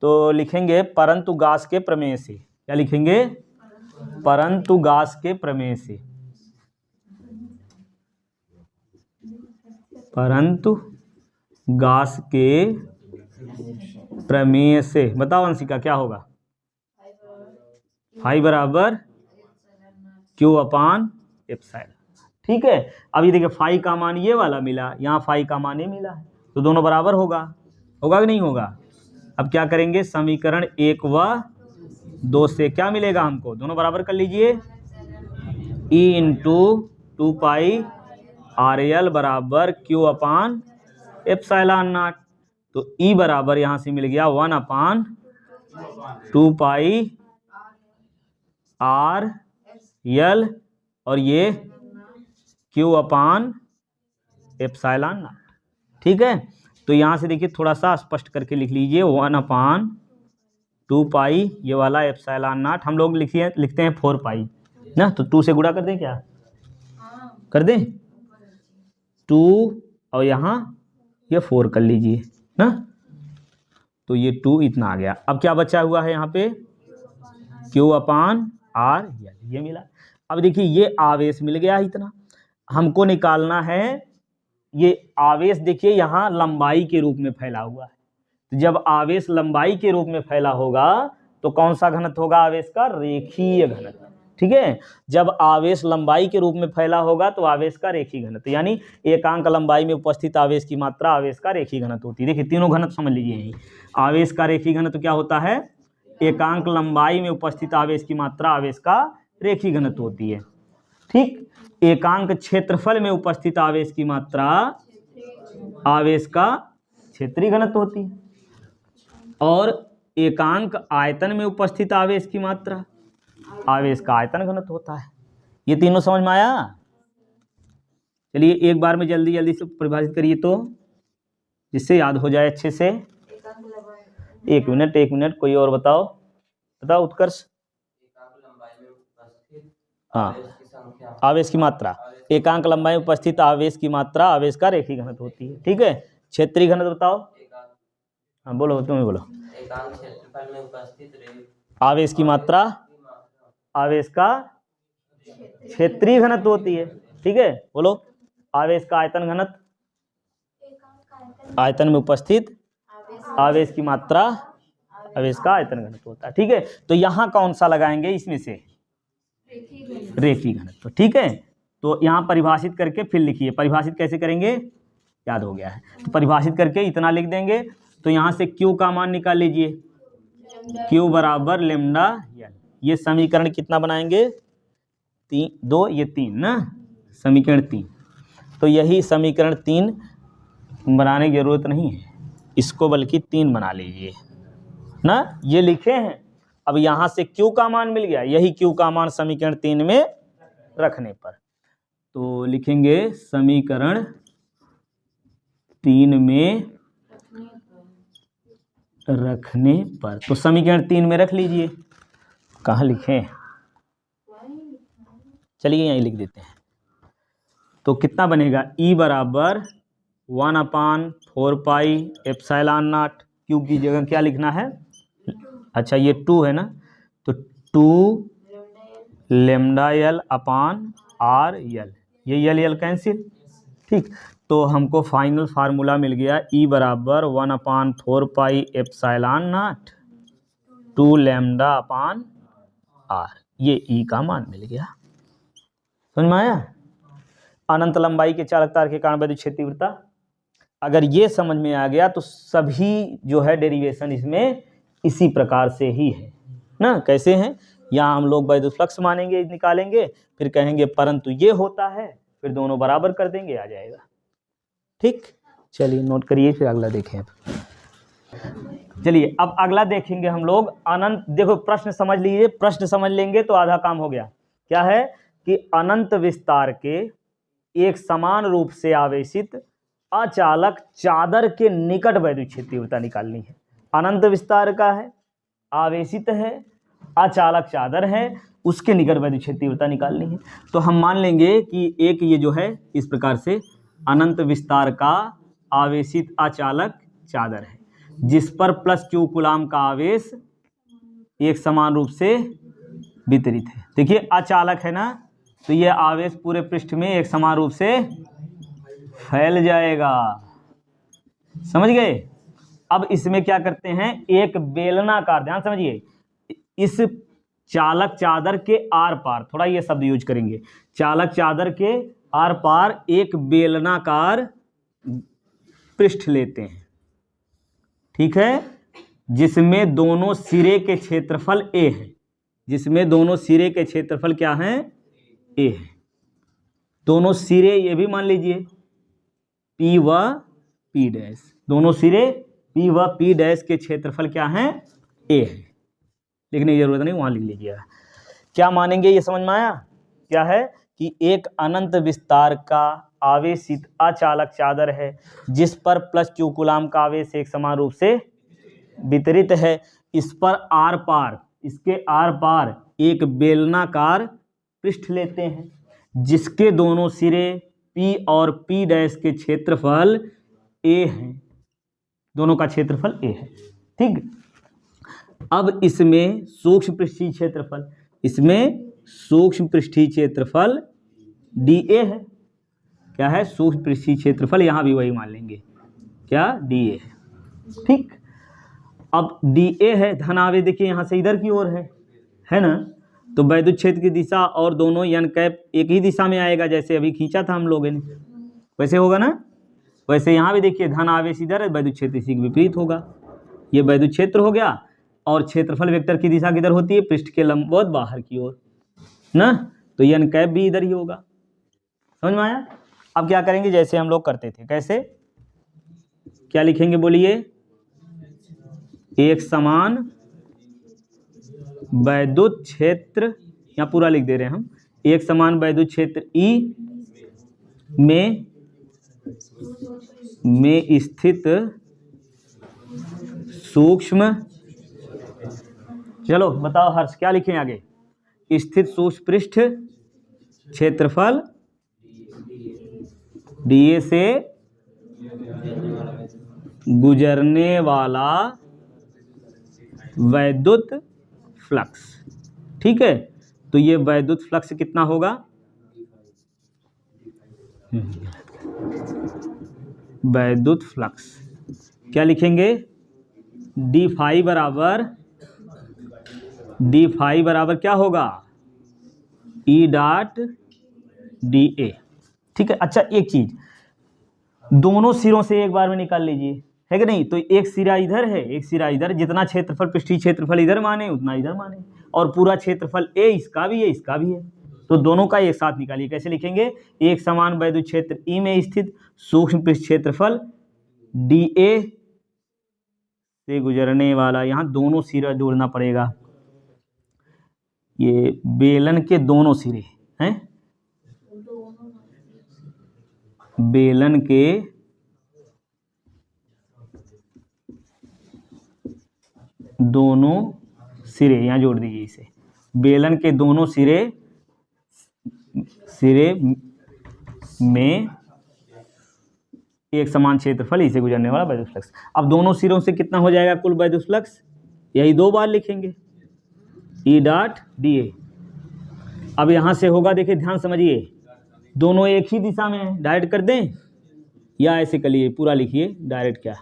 तो लिखेंगे परंतु गाउस के प्रमेय से, क्या लिखेंगे, परंतु गाउस के प्रमेय से, परंतु गाउस के प्रमेय से, बताओ अंशिका क्या होगा, फाई बराबर क्यू अपान एप्सिलॉन, ठीक है। अब ये देखिए फाई का मान ये वाला मिला, यहाँ फाई का मान ये मिला है, तो दोनों बराबर होगा, होगा कि नहीं होगा। अब क्या करेंगे, समीकरण 1 व 2 से क्या मिलेगा हमको, दोनों बराबर कर लीजिए, E इंटू 2 पाई आर एल बराबर क्यू अपान एप्सिलॉन नॉट, तो E बराबर यहाँ से मिल गया 1 अपान 2 पाई आर एल, और ये क्यू अपान एप्सिलॉन नॉट, ठीक है। तो यहाँ से देखिए थोड़ा सा स्पष्ट करके लिख लीजिए, 1 अपान 2 पाई ये वाला एप्सिलॉन नॉट, हम लोग लिखते हैं 4 पाई ना, तो 2 से गुणा कर दें, क्या कर दें, 2 और यहाँ ये 4 कर लीजिए ना, तो ये 2 इतना आ गया। अब क्या बचा हुआ है यहाँ पे, क्यू अपान आर, ये मिला। अब देखिए ये आवेश मिल गया इतना, हमको निकालना है ये आवेश, देखिए यहाँ लंबाई के रूप में फैला हुआ है, तो जब आवेश लंबाई के रूप में फैला होगा तो कौन सा घनत्व होगा आवेश का, रेखीय घनत्व, ठीक है। जब आवेश लंबाई के रूप में फैला होगा तो आवेश का रेखीय घनत्व, यानी एकांक लंबाई में उपस्थित आवेश की मात्रा आवेश का रेखीय घनत्व होती है। देखिए तीनों घनत्व समझ लीजिए यही। आवेश का रेखीय घनत्व क्या होता है? एकांक लंबाई में उपस्थित आवेश की मात्रा आवेश का रेखीय घनत्व होती है। ठीक। एकांक क्षेत्रफल में उपस्थित आवेश की मात्रा आवेश का क्षेत्रीय घनत्व होती है, और एकांक आयतन में उपस्थित आवेश की मात्रा आवेश का आयतन घनत्व होता है। ये तीनों समझ में आया? चलिए एक बार में जल्दी जल्दी से परिभाषित करिए तो, जिससे याद हो जाए अच्छे से। एक मिनट कोई और बताओ उत्कर्ष। हाँ, आवेश की मात्रा, एकांक लंबाई में उपस्थित आवेश की मात्रा आवेश का रेखीय घनत्व होती है। ठीक है। क्षेत्रीय घनत्व बताओ। हाँ बोलो, तुम्हें बोलो। एकांक क्षेत्रफल में उपस्थित आवेश की मात्रा आवेश का क्षेत्रीय घनत्व होती है। ठीक है, बोलो। आवेश का आयतन घनत्व, आयतन में उपस्थित आवेश की मात्रा आवेश का आयतन घनत्व होता है। ठीक है, तो यहाँ कौन सा लगाएंगे इसमें से? रेखीय घनत्व। ठीक है, तो यहाँ परिभाषित करके फिर लिखिए। परिभाषित कैसे करेंगे? याद हो गया है तो परिभाषित करके इतना लिख देंगे। तो यहाँ से Q का मान निकाल लीजिए, Q बराबर लेमडा एल। ये समीकरण कितना बनाएंगे? 2, ये 3 ना, समीकरण 3। तो यही समीकरण 3 बनाने की जरूरत नहीं है, इसको बल्कि 3 बना लीजिए ना। ये लिखे हैं, अब यहाँ से Q का मान मिल गया, यही Q का मान समीकरण 3 में रखने पर, तो लिखेंगे समीकरण 3 में रखने पर। तो समीकरण 3 में रख लीजिए। कहाँ लिखें? चलिए यहीं लिख देते हैं। तो कितना बनेगा? E बराबर 1/4 पाई एप्सिलॉन नॉट। क्यू की जगह क्या लिखना है? अच्छा ये 2 है ना, तो 2 lambda L upon R L. ये एल कैंसिल। ठीक, तो हमको फाइनल फार्मूला मिल गया E बराबर 1/4 pi epsilon not 2 lambda upon R. ये E का मान मिल गया। समझ में आया? अनंत लंबाई के चालक तार के कारण वैद्युत क्षेत्रवृत्ता। अगर ये समझ में आ गया तो सभी जो है डेरिवेशन इसमें इसी प्रकार से ही है ना। कैसे हैं? यहाँ हम लोग वैद्युत फ्लक्स मानेंगे, निकालेंगे, फिर कहेंगे परंतु ये होता है, फिर दोनों बराबर कर देंगे, आ जाएगा। ठीक, चलिए नोट करिए, फिर अगला देखें। चलिए अब अगला देखेंगे हम लोग अनंत। देखो प्रश्न समझ लीजिए, प्रश्न समझ लेंगे तो आधा काम हो गया। क्या है कि अनंत विस्तार के एक समान रूप से आवेशित अचालक चादर के निकट वैद्युत क्षेत्रवृत्ता निकालनी है। अनंत विस्तार का है, आवेशित है, अचालक चादर है, उसके निकट वैद्युत क्षेत्रवृत्ता निकालनी है। तो हम मान लेंगे कि एक ये जो है इस प्रकार से अनंत विस्तार का आवेशित अचालक चादर है, जिस पर +Q कूलाम का आवेश एक समान रूप से वितरित है। देखिए अचालक है ना, तो ये आवेश पूरे पृष्ठ में एक समान रूप से फैल जाएगा। समझ गए? अब इसमें क्या करते हैं, एक बेलनाकार, ध्यान समझिए, इस चालक चादर के आर पार, थोड़ा ये शब्द यूज करेंगे, चालक चादर के आर पार एक बेलनाकार पृष्ठ लेते हैं। ठीक है, जिसमें दोनों सिरे के क्षेत्रफल ए है। जिसमें दोनों सिरे के क्षेत्रफल क्या हैं? ए है। दोनों सिरे ये भी मान लीजिए P व P डैश, दोनों सिरे P व P डैश के क्षेत्रफल क्या हैं? ए है। लिखने की जरूरत नहीं, वहां लिख लीजिएगा। क्या मानेंगे ये समझ में आया? क्या है कि एक अनंत विस्तार का आवेशित अचालक चादर है, जिस पर +Q कूलाम का आवेश एक समान रूप से वितरित है। इस पर आर पार, इसके आर पार एक बेलनाकार पृष्ठ लेते हैं, जिसके दोनों सिरे P और P डैश के क्षेत्रफल A हैं। दोनों का क्षेत्रफल A है। ठीक, अब इसमें सूक्ष्म पृष्ठीय क्षेत्रफल, इसमें सूक्ष्म पृष्ठीय क्षेत्रफल dA है। क्या है? सूक्ष्म पृष्ठीय क्षेत्रफल, यहाँ भी वही मान लेंगे, क्या? dA है। ठीक, अब dA है, धन आवेश देखिए यहाँ से इधर की ओर है ना, तो वैद्युत क्षेत्र की दिशा और दोनों n कैप एक ही दिशा में आएगा, जैसे अभी खींचा था हम लोगों ने, वैसे होगा ना। वैसे यहाँ भी देखिए धन आवेश इधर है, वैद्युत क्षेत्र इसी के विपरीत होगा। ये वैद्युत क्षेत्र हो गया, और क्षेत्रफल वेक्टर की दिशा किधर होती है, पृष्ठ के लंबवत बाहर की ओर ना, तो n कैप भी इधर ही होगा। समझ में आया। अब क्या करेंगे, जैसे हम लोग करते थे, कैसे क्या लिखेंगे बोलिए, एक समान वैद्युत क्षेत्र, यहाँ पूरा लिख दे रहे हैं हम, एक समान वैद्युत क्षेत्र E में स्थित सूक्ष्म, चलो बताओ हर्ष क्या लिखें आगे, स्थित सूक्ष्म पृष्ठ क्षेत्रफल DA से गुजरने वाला वैद्युत फ्लक्स। ठीक है, तो ये वैद्युत फ्लक्स कितना होगा, वैद्युत फ्लक्स क्या लिखेंगे, डी फाई बराबर क्या होगा, ई डॉट डी ए। ठीक है। अच्छा एक चीज, दोनों सिरों से एक बार में निकाल लीजिए, है कि नहीं। तो एक सिरा इधर है, एक सिरा इधर, जितना क्षेत्रफल पृष्ठीय क्षेत्रफल इधर माने उतना इधर माने, और पूरा क्षेत्रफल ए इसका भी है इसका भी है, तो दोनों का एक साथ निकालिए। कैसे लिखेंगे, एक समान वैद्युत क्षेत्र ई में स्थित सूक्ष्म पृष्ठ क्षेत्रफल डी ए से गुजरने वाला, यहाँ दोनों सिरा जोड़ना पड़ेगा, ये बेलन के दोनों सिरे हैं, बेलन के दोनों सिरे, यहाँ जोड़ दीजिए इसे, बेलन के दोनों सिरे में एक समान क्षेत्रफल इसे गुजरने वाला वैद्युत फ्लक्स। अब दोनों सिरों से कितना हो जाएगा कुल वैद्युत फ्लक्स, यही दो बार लिखेंगे, ई डॉट डी ए। अब यहाँ से होगा, देखिए ध्यान समझिए, दोनों एक ही दिशा में है, डायरेक्ट कर दें या ऐसे करिए, पूरा लिखिए डायरेक्ट, क्या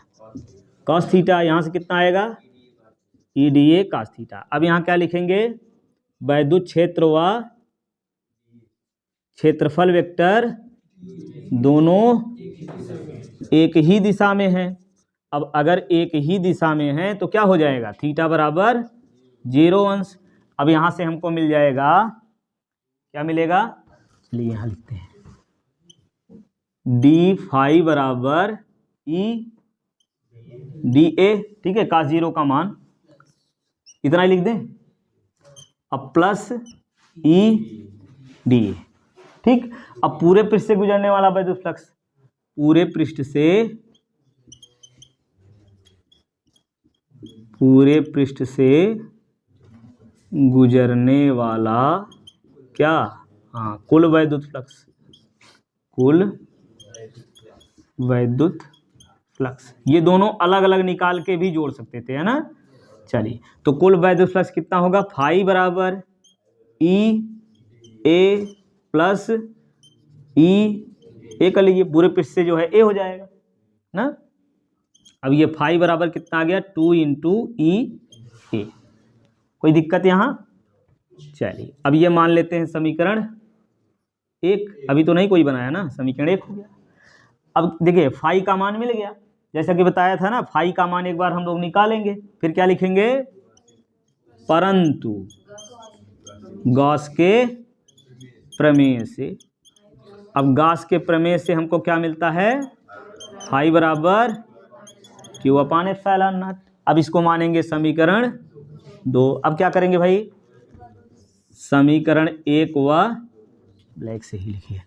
कॉस थीटा, यहाँ से कितना आएगा E D A cos theta. अब यहाँ क्या लिखेंगे, वैद्युत क्षेत्र व क्षेत्रफल वेक्टर दोनों एक ही दिशा में है। अब अगर एक ही दिशा में है तो क्या हो जाएगा, थीटा बराबर 0 अंश। अब यहाँ से हमको मिल जाएगा, क्या मिलेगा, चलिए यहाँ लिखते हैं, डी फाई बराबर ई डी ए। ठीक है, cos 0 का मान इतना ही लिख दें, अब प्लस ई डी ए। ठीक, अब पूरे पृष्ठ से गुजरने वाला वैद्युत फ्लक्स, पूरे पृष्ठ से गुजरने वाला क्या, हाँ कुल वैद्युत फ्लक्स, कुल वैद्युत फ्लक्स। ये दोनों अलग अलग निकाल के भी जोड़ सकते थे, है ना। चलिए, तो कुल वैद्युत फ्लक्स कितना होगा, फाई बराबर ई ए प्लस ई ए कर लीजिए, पूरे पृष्ठ से जो है ए हो जाएगा ना। अब ये फाई बराबर कितना आ गया, 2 इंटू ई ए। कोई दिक्कत यहाँ, चलिए अब ये मान लेते हैं समीकरण 1, अभी तो नहीं कोई बनाया ना, समीकरण 1 हो गया। अब देखिए फाई का मान मिल गया, जैसा कि बताया था ना, फाई का मान एक बार हम लोग निकालेंगे, फिर क्या लिखेंगे, परंतु गॉस के प्रमेय से। अब गॉस के प्रमेय से हमको क्या मिलता है, फाई बराबर क्यू अपान एप्सिलॉन नॉट। अब इसको मानेंगे समीकरण 2। अब क्या करेंगे भाई, समीकरण 1 व ब्लैक से ही लिखिए,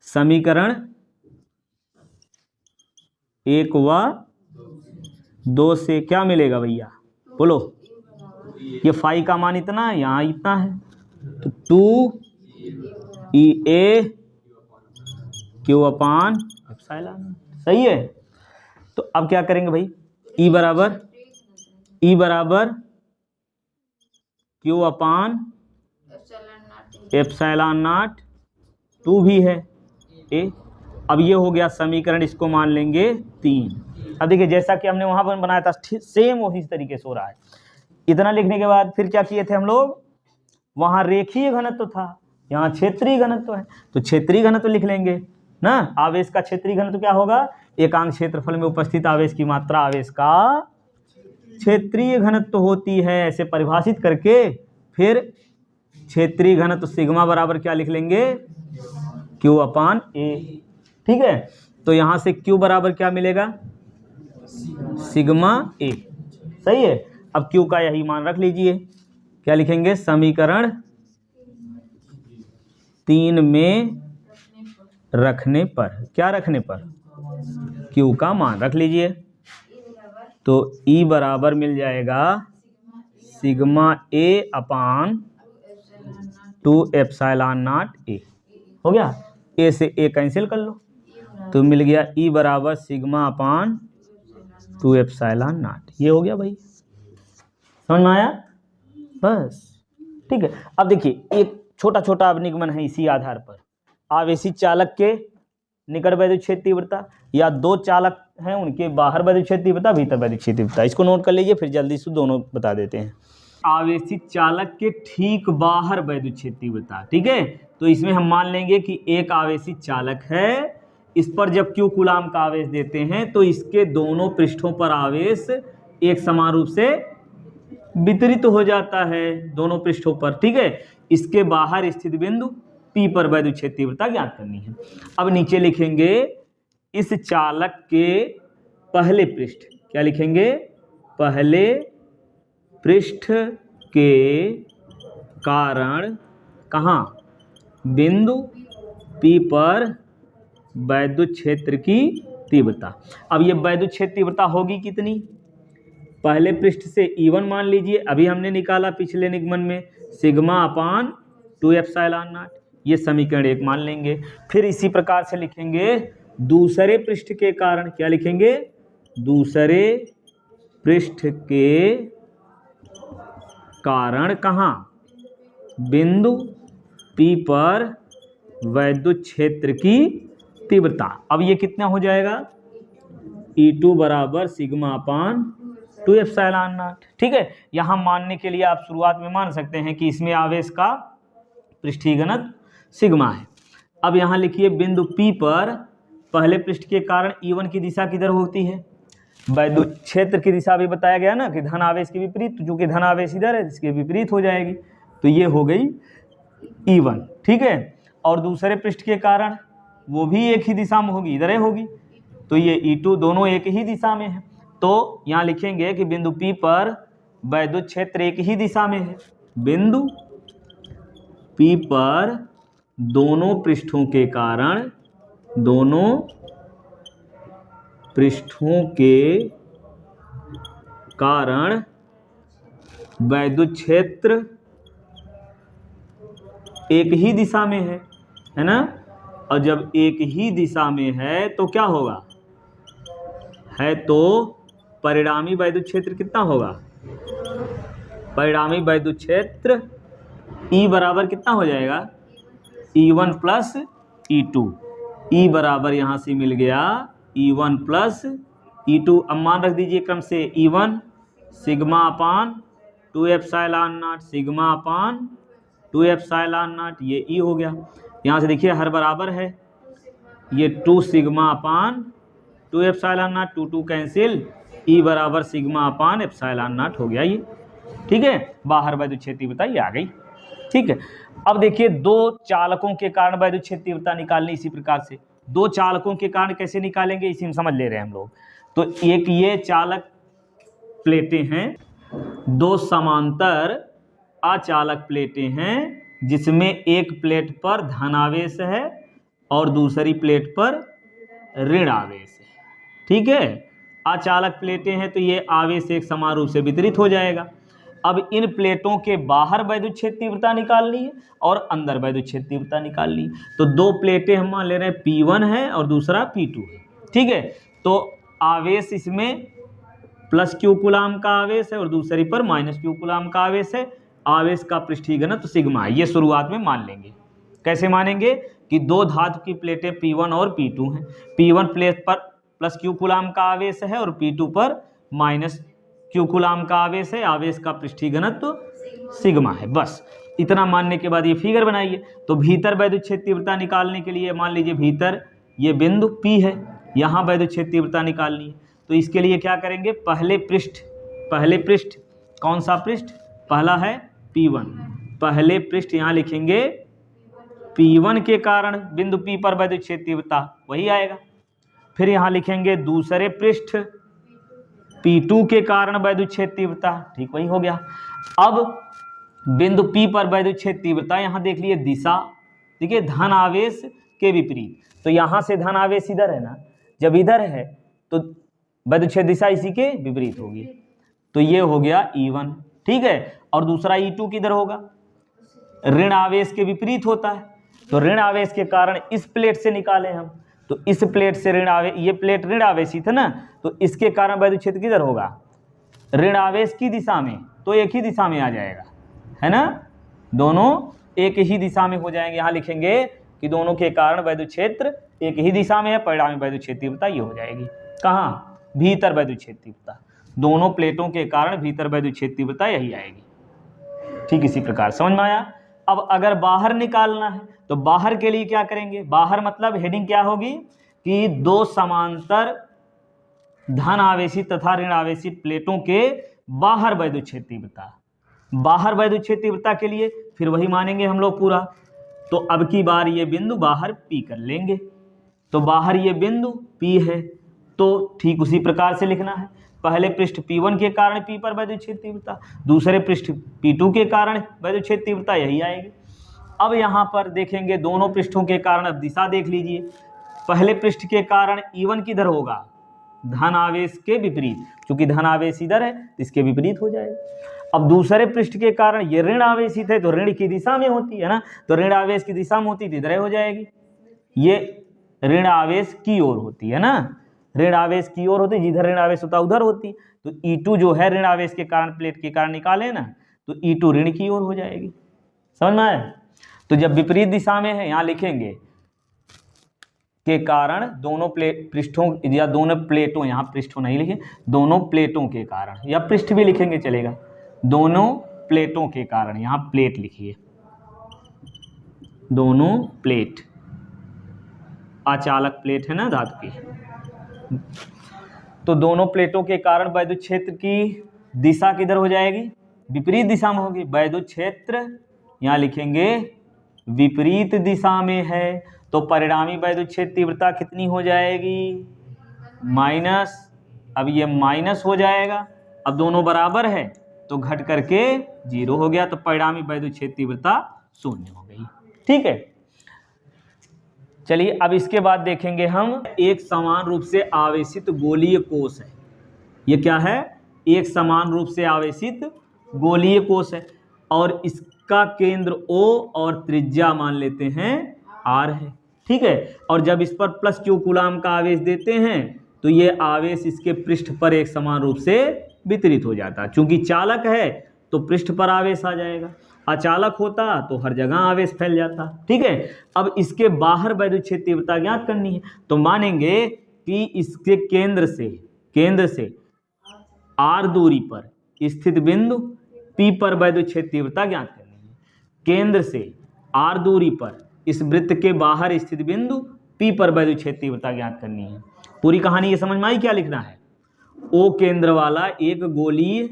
समीकरण 1 व 2 से क्या मिलेगा भैया, बोलो। ये फाई का मान इतना है, यहाँ इतना है, तो 2 ई ए क्यू अपान एप्सिलॉन, सही है। तो अब क्या करेंगे भाई, ई बराबर क्यू अपान एप्सिलॉन नॉट, 2 भी है ए। अब ये हो गया समीकरण, इसको मान लेंगे 3। अब देखिए जैसा कि हमने वहां पर बनाया था सेम वही तरीके से हो रहा है। इतना लिखने के बाद फिर क्या किए थे हम लोग, वहाँ रेखीय घनत्व था, यहाँ क्षेत्रीय घनत्व है, तो क्षेत्रीय घनत्व लिख लेंगे ना। आवेश का क्षेत्रीय घनत्व क्या होगा? एकांक क्षेत्रफल में उपस्थित आवेश की मात्रा आवेश का क्षेत्रीय घनत्व होती है। ऐसे परिभाषित करके फिर क्षेत्रीय घनत्व सिग्मा बराबर क्या लिख लेंगे? Q upon A। ठीक है, तो यहाँ से Q बराबर क्या मिलेगा? Sigma A। सही है। अब Q का यही मान रख लीजिए। क्या लिखेंगे? समीकरण 3 में रखने पर, क्या रखने पर? Q का मान रख लीजिए। तो E बराबर मिल जाएगा sigma A upon 2 epsilon not A। हो गया? A से A कैंसिल कर लो, तो मिल गया E बराबर सिग्मा अपान 2 एप्सिलॉन नॉट। ये हो गया भाई, समझ में आया? बस ठीक है। अब देखिए एक छोटा छोटा निगमन है इसी आधार पर। आवेशित चालक के निकट वैद्युत क्षेत्र तीव्रता, या दो चालक हैं उनके बाहर वैद्युत क्षेत्र तीव्रता, भीतर वैद्युत क्षेत्र तीव्रता, इसको नोट कर लीजिए, फिर जल्दी से दोनों बता देते हैं। आवेशित चालक के ठीक बाहर वैद्युत क्षेत्र तीव्रता, ठीक है। तो इसमें हम मान लेंगे कि एक आवेशित चालक है, इस पर जब Q कूलाम का आवेश देते हैं तो इसके दोनों पृष्ठों पर आवेश एक समान रूप से वितरित हो जाता है, दोनों पृष्ठों पर, ठीक है। इसके बाहर स्थित बिंदु P पर वैद्युत क्षेत्र तीव्रता ज्ञात करनी है। अब नीचे लिखेंगे इस चालक के पहले पृष्ठ, क्या लिखेंगे? पहले पृष्ठ के कारण कहाँ? बिंदु P पर वैद्युत क्षेत्र की तीव्रता। अब ये वैद्युत क्षेत्र तीव्रता होगी कितनी? पहले पृष्ठ से E1 मान लीजिए, अभी हमने निकाला पिछले निगमन में, सिग्मा अपान 2 एप्सिलॉन नॉट। ये समीकरण 1 मान लेंगे। फिर इसी प्रकार से लिखेंगे दूसरे पृष्ठ के कारण, क्या लिखेंगे? दूसरे पृष्ठ के कारण कहाँ? बिंदु P पर वैद्युत क्षेत्र की तीव्रता। अब ये कितना हो जाएगा? E2 बराबर सिग्मा अपान 2 एप्सिलॉन नॉट। ठीक है, यहाँ मानने के लिए आप शुरुआत में मान सकते हैं कि इसमें आवेश का पृष्ठीय घनत्व सिग्मा है। अब यहाँ लिखिए बिंदु P पर पहले पृष्ठ के कारण E1 की दिशा किधर होती है? वैद्युत क्षेत्र की दिशा भी बताया गया ना कि धन आवेश के विपरीत, चूंकि धन आवेश इधर है इसके विपरीत हो जाएगी, तो ये हो गई E1, ठीक है। और दूसरे पृष्ठ के कारण वो भी एक ही दिशा में होगी, इधर होगी, तो ये E2, दोनों एक ही दिशा में है। तो यहाँ लिखेंगे कि बिंदु P पर वैद्युत क्षेत्र एक ही दिशा में है। बिंदु P पर दोनों पृष्ठों के कारण, दोनों पृष्ठों के कारण वैद्युत क्षेत्र एक ही दिशा में है ना। और जब एक ही दिशा में है तो क्या होगा? है तो परिणामी वैद्युत क्षेत्र कितना होगा? परिणामी वैद्युत क्षेत्र E बराबर कितना हो जाएगा? E1 plus E2। E बराबर यहाँ से मिल गया E1 प्लस E2। अब मान रख दीजिए क्रम से E1 sigma upon 2 epsilon not, sigma upon 2 epsilon not, ये E हो गया। यहाँ से देखिए हर बराबर है, ये 2 sigma upon 2 epsilon not, 2 cancel, E बराबर सिग्मा अपान एप्सिलॉन नॉट हो गया ये, ठीक है। बाहर वैद्युत क्षेत्र तीव्रता ये आ गई, ठीक है। अब देखिए दो चालकों के कारण वैद्युत क्षेत्र तीव्रता निकालनी इसी प्रकार से। दो चालकों के कारण कैसे निकालेंगे इसी में समझ ले रहे हैं हम लोग। तो एक ये चालक प्लेटें हैं, दो समांतर अचालक प्लेटें हैं जिसमें एक प्लेट पर धनावेश है और दूसरी प्लेट पर ऋण आवेश है, ठीक है। अचालक प्लेटें हैं तो ये आवेश एक समान रूप से वितरित हो जाएगा। अब इन प्लेटों के बाहर वैद्युत क्षेत्र तीव्रता निकालनी है और अंदर वैद्युत क्षेत्र तीव्रता निकालनी है। तो दो प्लेटें हम मान ले रहे हैं, P1 है और दूसरा P2 है, ठीक है। तो आवेश इसमें प्लस Q कूलाम का आवेश है और दूसरी पर माइनस Q कूलाम का आवेश है। आवेश का पृष्ठीय घनत्व सिग्मा है, ये शुरुआत में मान लेंगे। कैसे मानेंगे? कि दो धातु की प्लेटें P1 और P2 हैं। P1 प्लेट पर प्लस Q कूलाम का आवेश है और P2 पर माइनस Q कूलाम का आवेश है। आवेश का पृष्ठीय घनत्व सिग्मा है। बस इतना मानने के बाद ये फिगर बनाइए। तो भीतर वैद्युत क्षेत्र तीव्रता निकालने के लिए मान लीजिए भीतर ये बिंदु P है, यहाँ वैद्युत क्षेत्र तीव्रता निकालनी है। तो इसके लिए क्या करेंगे, पहले पृष्ठ कौन सा पृष्ठ, पहला है P1, पहले पृष्ठ यहाँ लिखेंगे P1 के कारण बिंदु P पर वैद्युत क्षेत्र तीव्रता वही आएगा। फिर यहाँ लिखेंगे दूसरे पृष्ठ P2 के कारण वैद्युत क्षेत्र तीव्रता, ठीक वही हो गया। अब बिंदु P पर वैद्युत क्षेत्र तीव्रता, यहाँ देख लिए दिशा, देखिए धन आवेश के विपरीत, तो यहाँ से धन आवेश इधर है ना, जब इधर है तो वैद्युत क्षेत्र दिशा इसी के विपरीत होगी, तो ये हो गया E1, ठीक है। और दूसरा E2 किधर होगा, ऋण आवेश के विपरीत होता है, तो ऋण आवेश के कारण इस प्लेट से निकालें हम, तो इस प्लेट से ऋण आवेश, ये प्लेट ऋण आवेशी था ना, तो इसके कारण वैद्युत क्षेत्र किधर होगा, ऋण आवेश की दिशा में, तो एक ही दिशा में आ जाएगा, है ना, दोनों एक ही दिशा में हो जाएंगे। यहाँ लिखेंगे कि दोनों के कारण वैद्युत क्षेत्र एक ही दिशा में है, परिणामी वैद्युत क्षेत्र तीव्रता ये हो जाएगी, कहाँ, भीतर वैद्युत क्षेत्र तीव्रता, दोनों प्लेटों के कारण भीतर वैद्युत क्षेत्र तीव्रता यही आएगी। ठीक इसी प्रकार समझ में आया। अब अगर बाहर निकालना है तो बाहर के लिए क्या करेंगे, बाहर मतलब हेडिंग क्या होगी कि दो समांतर धन आवेशित तथा ऋण आवेशित प्लेटों के बाहर वैद्युत क्षेत्र तीव्रता, बाहर वैद्युत क्षेत्र तीव्रता के लिए फिर वही मानेंगे हम लोग पूरा। तो अब की बार ये बिंदु बाहर P कर लेंगे, तो बाहर ये बिंदु P है, तो ठीक उसी प्रकार से लिखना है, पहले पृष्ठ P1 के कारण P पर वैद्युत क्षेत्र तीव्रता, दूसरे पृष्ठ P2 के कारण वैद्युत क्षेत्र तीव्रता यही आएगी। अब यहाँ पर देखेंगे दोनों पृष्ठों के कारण, अब दिशा देख लीजिए, पहले पृष्ठ के कारण E1 किधर होगा, धन आवेश के विपरीत, क्योंकि धन आवेश इधर है तो इसके विपरीत हो जाएगा। अब दूसरे पृष्ठ के कारण ये ऋण आवेशित है तो ऋण की दिशा में होती है ना, तो ऋण आवेश की दिशा में होती तो इधर हो जाएगी, ये ऋण आवेश की ओर होती है ना, ऋण आवेश की ओर होती, जिधर ऋण आवेश होता उधर होती, तो E2 जो है ऋण आवेश के कारण प्लेट के कारण निकाले ना, तो E2 ऋण की ओर हो जाएगी, समझ में आया। तो जब विपरीत दिशा में है यहाँ लिखेंगे के कारण दोनों पृष्ठों या दोनों प्लेटों, यहाँ पृष्ठों नहीं लिखे, दोनों प्लेटों के कारण, या पृष्ठ भी लिखेंगे चलेगा, दोनों प्लेटों के कारण, यहाँ प्लेट लिखिए, दोनों प्लेट, अचालक प्लेट है ना धातु की, तो दोनों प्लेटों के कारण वैद्युत क्षेत्र की दिशा किधर हो जाएगी, विपरीत दिशा में होगी, वैद्युत क्षेत्र यहाँ लिखेंगे विपरीत दिशा में है, तो परिणामी वैद्युत क्षेत्र तीव्रता कितनी हो जाएगी, माइनस, अब ये माइनस हो जाएगा, अब दोनों बराबर है तो घट करके 0 हो गया, तो परिणामी वैद्युत क्षेत्र तीव्रता 0 हो गई, ठीक है। चलिए अब इसके बाद देखेंगे हम, एक समान रूप से आवेशित गोलीय कोश है, ये क्या है, एक समान रूप से आवेशित गोलीय कोश है, और इसका केंद्र O और त्रिज्या मान लेते हैं R है, ठीक है। और जब इस पर प्लस Q कूलाम का आवेश देते हैं तो ये आवेश इसके पृष्ठ पर एक समान रूप से वितरित हो जाता है, चूंकि चालक है तो पृष्ठ पर आवेश आ जाएगा, अचालक होता तो हर जगह आवेश फैल जाता, ठीक है। अब इसके बाहर वैद्युत क्षेत्र तीव्रता ज्ञात करनी है, तो मानेंगे कि इसके केंद्र से R दूरी पर स्थित बिंदु P पर वैद्युत क्षेत्र तीव्रता ज्ञात करनी है, केंद्र से R दूरी पर इस वृत्त के बाहर स्थित बिंदु P पर वैद्युत क्षेत्र तीव्रता ज्ञात करनी है। पूरी कहानी ये समझ में आई, क्या लिखना है, O केंद्र वाला एक गोलीय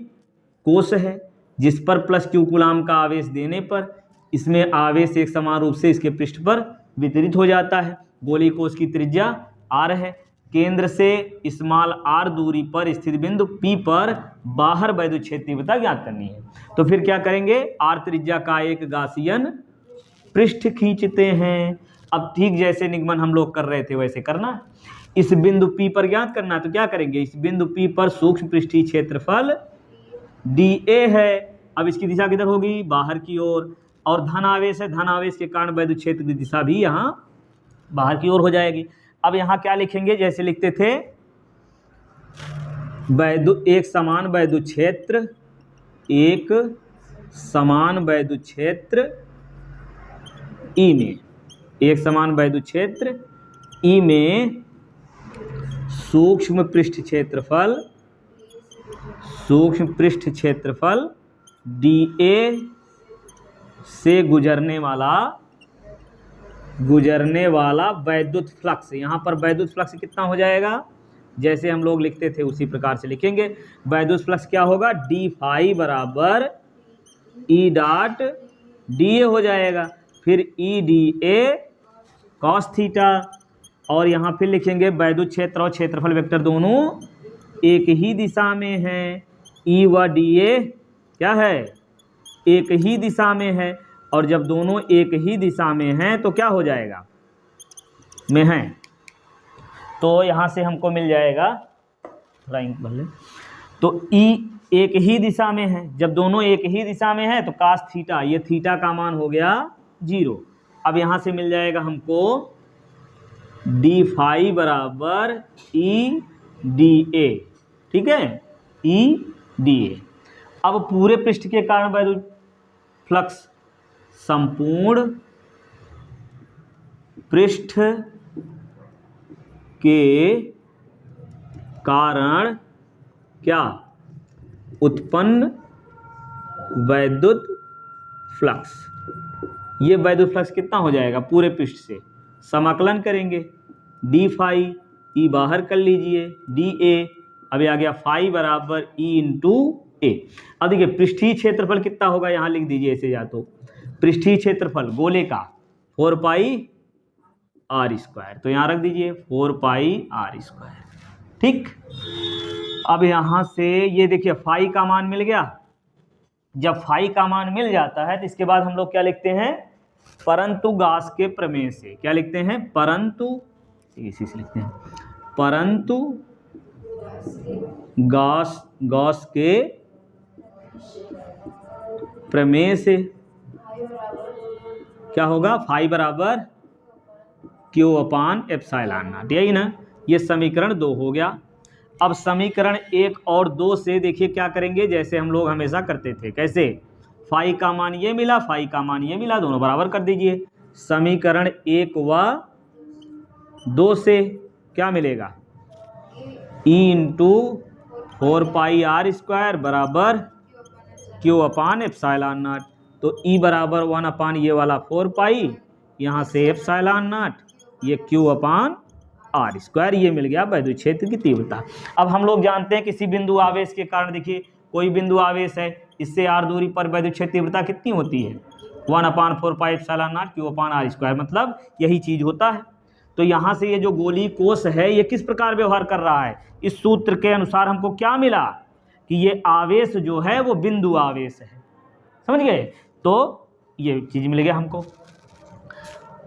कोश है जिस पर प्लस Q कूलाम का आवेश देने पर इसमें आवेश एक समान रूप से इसके पृष्ठ पर वितरित हो जाता है, गोलीय कोश की त्रिज्या R है, केंद्र से स्मॉल r दूरी पर स्थित बिंदु P पर बाहर वैद्युत क्षेत्र तीव्रता ज्ञात करनी है। तो फिर क्या करेंगे, r त्रिज्या का एक गासियन पृष्ठ खींचते हैं। अब ठीक जैसे निगमन हम लोग कर रहे थे वैसे करना, इस बिंदु P पर ज्ञात करना, तो क्या करेंगे, इस बिंदु P पर सूक्ष्म पृष्ठीय क्षेत्रफल dA है, अब इसकी दिशा किधर होगी, बाहर की ओर, और धन आवेश है, धन आवेश के कारण वैद्युत क्षेत्र की दिशा भी यहाँ बाहर की ओर हो जाएगी। अब यहाँ क्या लिखेंगे, जैसे लिखते थे एक समान वैद्युत क्षेत्र, एक समान वैद्युत क्षेत्र E में, एक समान वैद्युत क्षेत्र E में सूक्ष्म पृष्ठ क्षेत्रफल dA से गुजरने वाला वैद्युत फ्लक्स। यहाँ पर वैद्युत फ्लक्स कितना हो जाएगा, जैसे हम लोग लिखते थे उसी प्रकार से लिखेंगे। वैद्युत फ्लक्स क्या होगा, डी फाई बराबर ई डॉट डी ए हो जाएगा, फिर E D A cos theta, और यहाँ फिर लिखेंगे वैद्युत क्षेत्र और क्षेत्रफल वेक्टर दोनों एक ही दिशा में हैं। ई व डी ए क्या है, एक ही दिशा में है, और जब दोनों एक ही दिशा में हैं तो क्या हो जाएगा, में हैं, तो यहाँ से हमको मिल जाएगा, थोड़ा इंक भर ले, तो ई एक ही दिशा में है, जब दोनों एक ही दिशा में है तो कास थीटा, ये थीटा का मान हो गया 0। अब यहाँ से मिल जाएगा हमको डी फाई बराबर ई डी ए, ठीक है, ई डी ए। अब पूरे पृष्ठ के कारण वैद्युत फ्लक्स संपूर्ण पृष्ठ के कारण क्या उत्पन्न वैद्युत फ्लक्स, ये वैद्युत फ्लक्स कितना हो जाएगा, पूरे पृष्ठ से समाकलन करेंगे, डी फाई, ई बाहर कर लीजिए, डी ए, अभी आ गया फाई बराबर ई इंटू ए। अब देखिए पृष्ठीय क्षेत्रफल कितना होगा, यहाँ लिख दीजिए ऐसे, या तो पृष्ठीय क्षेत्रफल गोले का 4 पाई आर स्क्वायर, तो यहाँ रख दीजिए 4 पाई आर स्क्वायर, ठीक। अब यहाँ से ये देखिए फाई का मान मिल गया। जब फाई का मान मिल जाता है तो इसके बाद हम लोग क्या लिखते हैं, परंतु गॉस के प्रमेय से, क्या लिखते हैं, परंतु, इसी से लिखते हैं, परंतु गॉस के प्रमेय से क्या होगा, फाई बराबर क्यू अपान एप्सिलॉन नॉट, यही ना, ये समीकरण 2 हो गया। अब समीकरण 1 और 2 से देखिए क्या करेंगे, जैसे हम लोग हमेशा करते थे, कैसे, फाई का मान ये मिला, फाई का मान ये मिला, दोनों बराबर कर दीजिए। समीकरण 1 व 2 से क्या मिलेगा, E into 4 pi R square बराबर क्यू अपान एप्सिलॉन नॉट, तो ई बराबर 1 अपान ये वाला 4 पाई, यहाँ से एप्सिलॉन नॉट, ये क्यू अपान आर स्क्वायर, ये मिल गया वैद्युत क्षेत्र की तीव्रता। अब हम लोग जानते हैं किसी बिंदु आवेश के कारण, देखिए कोई बिंदु आवेश है, इससे आर दूरी पर वैद्युत क्षेत्र तीव्रता कितनी होती है, 1 upon 4 pi epsilon not Q upon R square, मतलब यही चीज होता है। तो यहाँ से ये जो गोलीय कोश है ये किस प्रकार व्यवहार कर रहा है, इस सूत्र के अनुसार हमको क्या मिला कि ये आवेश जो है वो बिंदु आवेश है, समझ गए, तो ये चीज मिल गया हमको।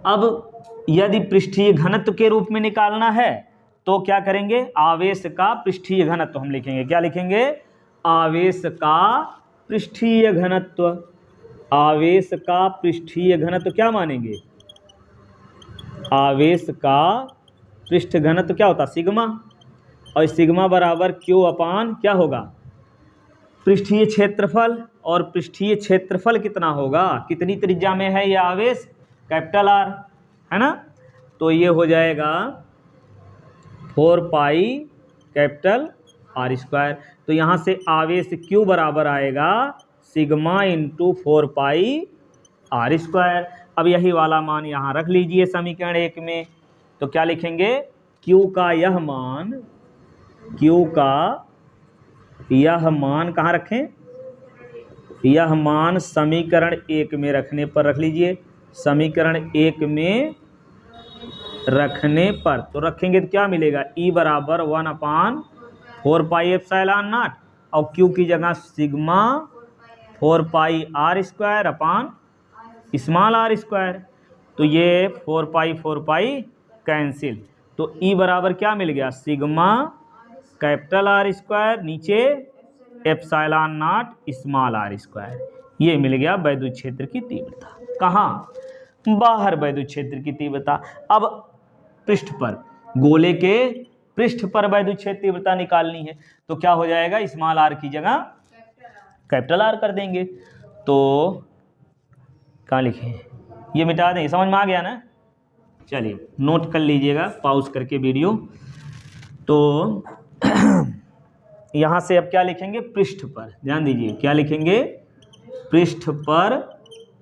अब यदि पृष्ठीय घनत्व के रूप में निकालना है तो क्या करेंगे, आवेश का पृष्ठीय घनत्व हम लिखेंगे, क्या लिखेंगे, आवेश का पृष्ठीय घनत्व, आवेश का पृष्ठीय घनत्व क्या मानेंगे, आवेश का पृष्ठ घनत्व क्या होता, सिग्मा, और सिग्मा बराबर क्यू अपान क्या होगा, पृष्ठीय क्षेत्रफल, और पृष्ठीय क्षेत्रफल कितना होगा, कितनी त्रिज्या में है ये आवेश, कैपिटल आर, है ना, तो ये हो जाएगा 4 पाई कैपिटल आर स्क्वायर, तो यहाँ से आवेश क्यू बराबर आएगा sigma into 4 pi R square. अब यही वाला मान यहाँ रख लीजिए समीकरण 1 में, तो क्या लिखेंगे, क्यू का यह मान, क्यू का यह मान कहाँ रखें, यह मान समीकरण 1 में रखने पर रख लीजिए, समीकरण 1 में रखने पर तो रखेंगे तो क्या मिलेगा, ई बराबर 1 अपान 4 पाई एप्सिलॉन नॉट, और क्यू की जगह sigma 4 pi R square upon small R square, तो ये 4 पाई कैंसिल, तो ई बराबर क्या मिल गया, सिग्मा कैपिटल आर स्क्वायर, नीचे epsilon not small R square, ये मिल गया वैद्युत क्षेत्र की तीव्रता। कहाँ, बाहर वैद्युत क्षेत्र की तीव्रता। अब पृष्ठ पर, गोले के पृष्ठ पर वैद्युत क्षेत्र तीव्रता निकालनी है, तो क्या हो जाएगा, स्मॉल आर की जगह कैपिटल आर कर देंगे, तो कहाँ लिखें, ये मिटा दें, समझ में आ गया ना, चलिए नोट कर लीजिएगा पॉज करके वीडियो। तो यहाँ से अब क्या लिखेंगे, पृष्ठ पर, ध्यान दीजिए क्या लिखेंगे, पृष्ठ पर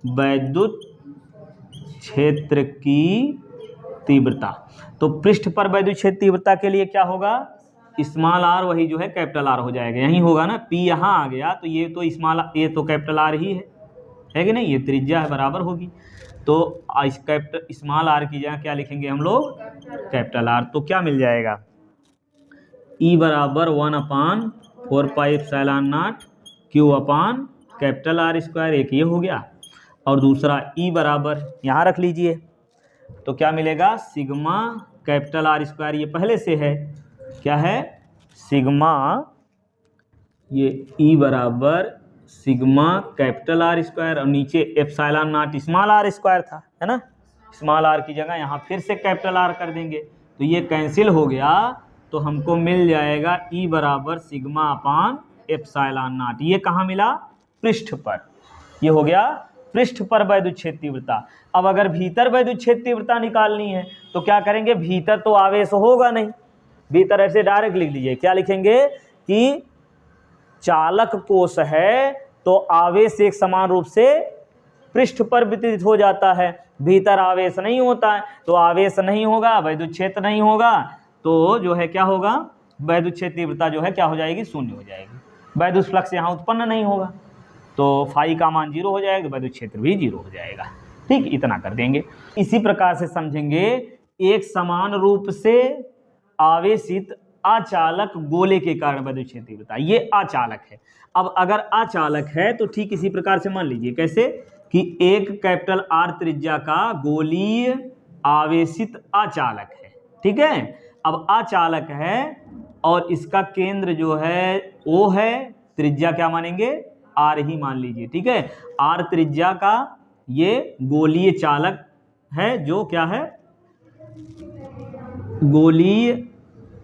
वैद्युत क्षेत्र की तीव्रता। तो पृष्ठ पर वैद्युत क्षेत्र तीव्रता के लिए क्या होगा, स्मॉल आर वही जो है कैपिटल आर हो जाएगा, यही होगा ना। पी यहाँ आ गया तो ये तो ये तो कैपिटल आर ही है कि नहीं, ये त्रिज्या है बराबर होगी। तो इस कैपिटल स्मॉल आर की जगह क्या लिखेंगे हम लोग, कैपिटल आर। तो क्या मिल जाएगा, E बराबर 1/4πε0 Q अपान कैपिटल आर स्क्वायर, एक ये हो गया। और दूसरा E बराबर यहाँ रख लीजिए, तो क्या मिलेगा, सिग्मा कैपिटल आर स्क्वायर, ये पहले से है, क्या है, सिग्मा, ये E बराबर सिग्मा कैपिटल आर स्क्वायर और नीचे epsilon not small R square था, है ना। स्मॉल आर की जगह यहाँ फिर से कैपिटल आर कर देंगे तो ये कैंसिल हो गया, तो हमको मिल जाएगा E बराबर सिग्मा अपान एप्सिलॉन नॉट। ये कहाँ मिला, पृष्ठ पर। ये हो गया पृष्ठ पर वैद्युत क्षेत्र तीव्रता। अब अगर भीतर वैद्युत क्षेत्र तीव्रता निकालनी है तो क्या करेंगे, भीतर तो आवेश होगा नहीं, भीतर ऐसे डायरेक्ट लिख लीजिए, क्या लिखेंगे कि चालक कोश है तो आवेश एक समान रूप से पृष्ठ पर वितरित हो जाता है, भीतर आवेश नहीं होता है, तो आवेश नहीं होगा, वैद्युत क्षेत्र नहीं होगा, तो जो है क्या होगा, वैद्युत क्षेत्र तीव्रता जो है क्या हो जाएगी, शून्य हो जाएगी। वैद्युत फ्लक्स यहाँ उत्पन्न नहीं होगा तो फाई का मान 0 हो जाएगा, वैद्युत क्षेत्र भी 0 हो जाएगा। ठीक, इतना कर देंगे। इसी प्रकार से समझेंगे, एक समान रूप से आवेशित अचालक गोले के कारण वैद्युत क्षेत्र तीव्रता, ये अचालक है। अब अगर अचालक है तो ठीक इसी प्रकार से मान लीजिए, कैसे कि एक कैपिटल आर त्रिज्या का गोलीय आवेशित अचालक है, ठीक है। अब अचालक है और इसका केंद्र जो है O है, त्रिज्या क्या मानेंगे, आर ही मान लीजिए, ठीक है। आर त्रिज्या का ये गोलीय चालक है, जो क्या है, गोलीय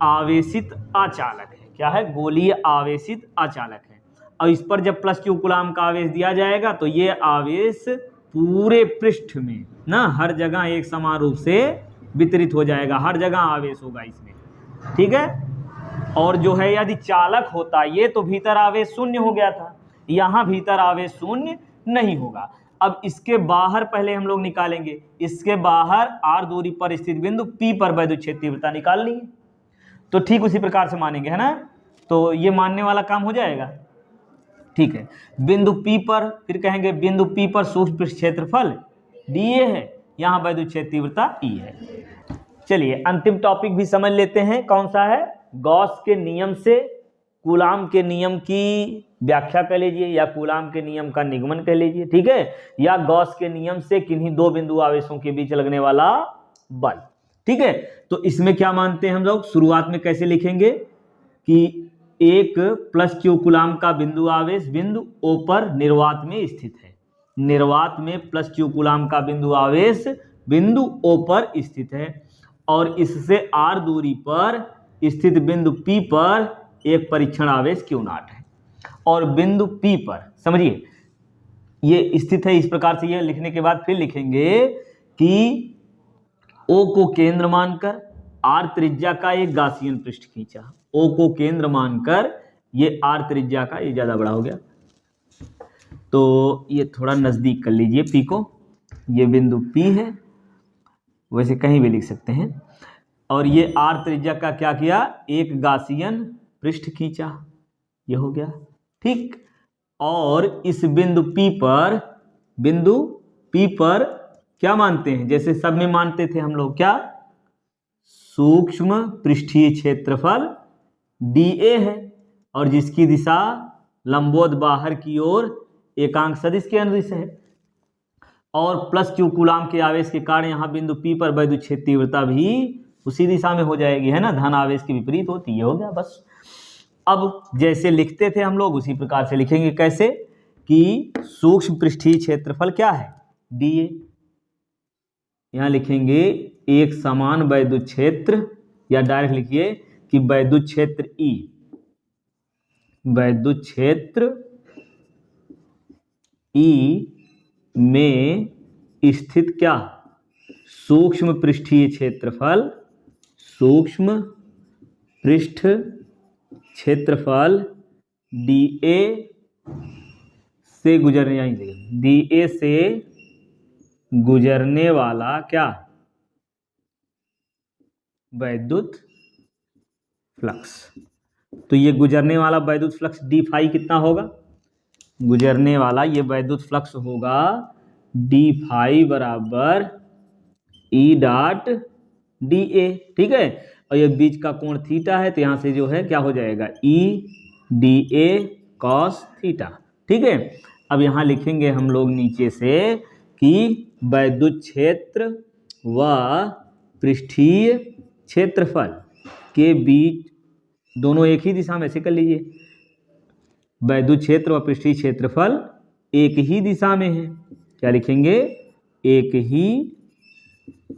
आवेशित अचालक है, क्या है, गोलीय आवेशित अचालक है। और इस पर जब प्लस Q कूलाम का आवेश दिया जाएगा तो ये आवेश पूरे पृष्ठ में ना हर जगह एक समान रूप से वितरित हो जाएगा, हर जगह आवेश होगा इसमें, ठीक है। और जो है यदि चालक होता ये तो भीतर आवेश शून्य हो गया था, यहाँ भीतर आवेश शून्य नहीं होगा। अब इसके बाहर पहले हम लोग निकालेंगे, इसके बाहर r दूरी पर स्थित बिंदु P पर वैद्युत क्षेत्र तीव्रता निकालनी है, तो ठीक उसी प्रकार से मानेंगे, है ना। तो ये मानने वाला काम हो जाएगा, ठीक है। बिंदु P पर फिर कहेंगे बिंदु P पर सूक्ष्म पृष्ठ क्षेत्रफल dA है, यहाँ वैद्युत क्षेत्र तीव्रता E है। चलिए अंतिम टॉपिक भी समझ लेते हैं, कौन सा है, गॉस के नियम से कूलाम के नियम की व्याख्या कर लीजिए या कूलाम के नियम का निगमन कर लीजिए, ठीक है, या गॉस के नियम से किन्हीं दो बिंदु आवेशों के बीच लगने वाला बल, ठीक है। तो इसमें क्या मानते हैं हम लोग, शुरुआत में कैसे लिखेंगे कि एक प्लस Q कूलाम का बिंदु आवेश बिंदु O पर निर्वात में स्थित है, निर्वात में प्लस Q कूलाम का बिंदु आवेश बिंदु O पर स्थित है, और इससे r दूरी पर स्थित बिंदु P पर एक परीक्षण आवेश Q0 है, और बिंदु P पर समझिए ये स्थित है। इस प्रकार से ये लिखने के बाद फिर लिखेंगे कि O को केंद्र मानकर r त्रिज्या का एक गासियन पृष्ठ खींचा, O को केंद्र मानकर ये r त्रिज्या का, ये ज्यादा बड़ा हो गया तो ये थोड़ा नजदीक कर लीजिए P को, ये बिंदु P है, वैसे कहीं भी लिख सकते हैं, और ये r त्रिज्या का क्या किया, एक गासियन पृष्ठ खींचा, ये हो गया, ठीक। और इस बिंदु P पर क्या मानते हैं, जैसे सब में मानते थे हम लोग, क्या, सूक्ष्म पृष्ठीय क्षेत्रफल dA है, और जिसकी दिशा लंबवत बाहर की ओर एकांक सदिश के अनुदिश है, और प्लस Q कूलाम के आवेश के कारण यहाँ बिंदु P पर वैद्युत क्षेत्र तीव्रता भी उसी दिशा में हो जाएगी, है ना, धन आवेश के विपरीत होती है, हो गया बस। अब जैसे लिखते थे हम लोग उसी प्रकार से लिखेंगे, कैसे कि सूक्ष्म पृष्ठीय क्षेत्रफल क्या है, dA, यहाँ लिखेंगे एक समान वैद्युत क्षेत्र, या डायरेक्ट लिखिए कि वैद्युत क्षेत्र E, वैद्युत क्षेत्र E में स्थित क्या, सूक्ष्म पृष्ठीय क्षेत्रफल, सूक्ष्म पृष्ठ क्षेत्रफल dA से गुजरने, यहीं देखिए डी ए से गुजरने वाला क्या, वैद्युत फ्लक्स। तो ये गुजरने वाला वैद्युत फ्लक्स डी फाई कितना होगा, गुजरने वाला ये वैद्युत फ्लक्स होगा डी फाई बराबर ई डॉट डी ए, ठीक है। और ये बीच का कोण थीटा है, तो यहाँ से जो है क्या हो जाएगा, E D A cos theta, ठीक है। अब यहाँ लिखेंगे हम लोग नीचे से कि वैद्युत क्षेत्र व पृष्ठीय क्षेत्रफल के बीच, दोनों एक ही दिशा में, ऐसे कर लीजिए, वैद्युत क्षेत्र व पृष्ठीय क्षेत्रफल एक ही दिशा में है, क्या लिखेंगे, एक ही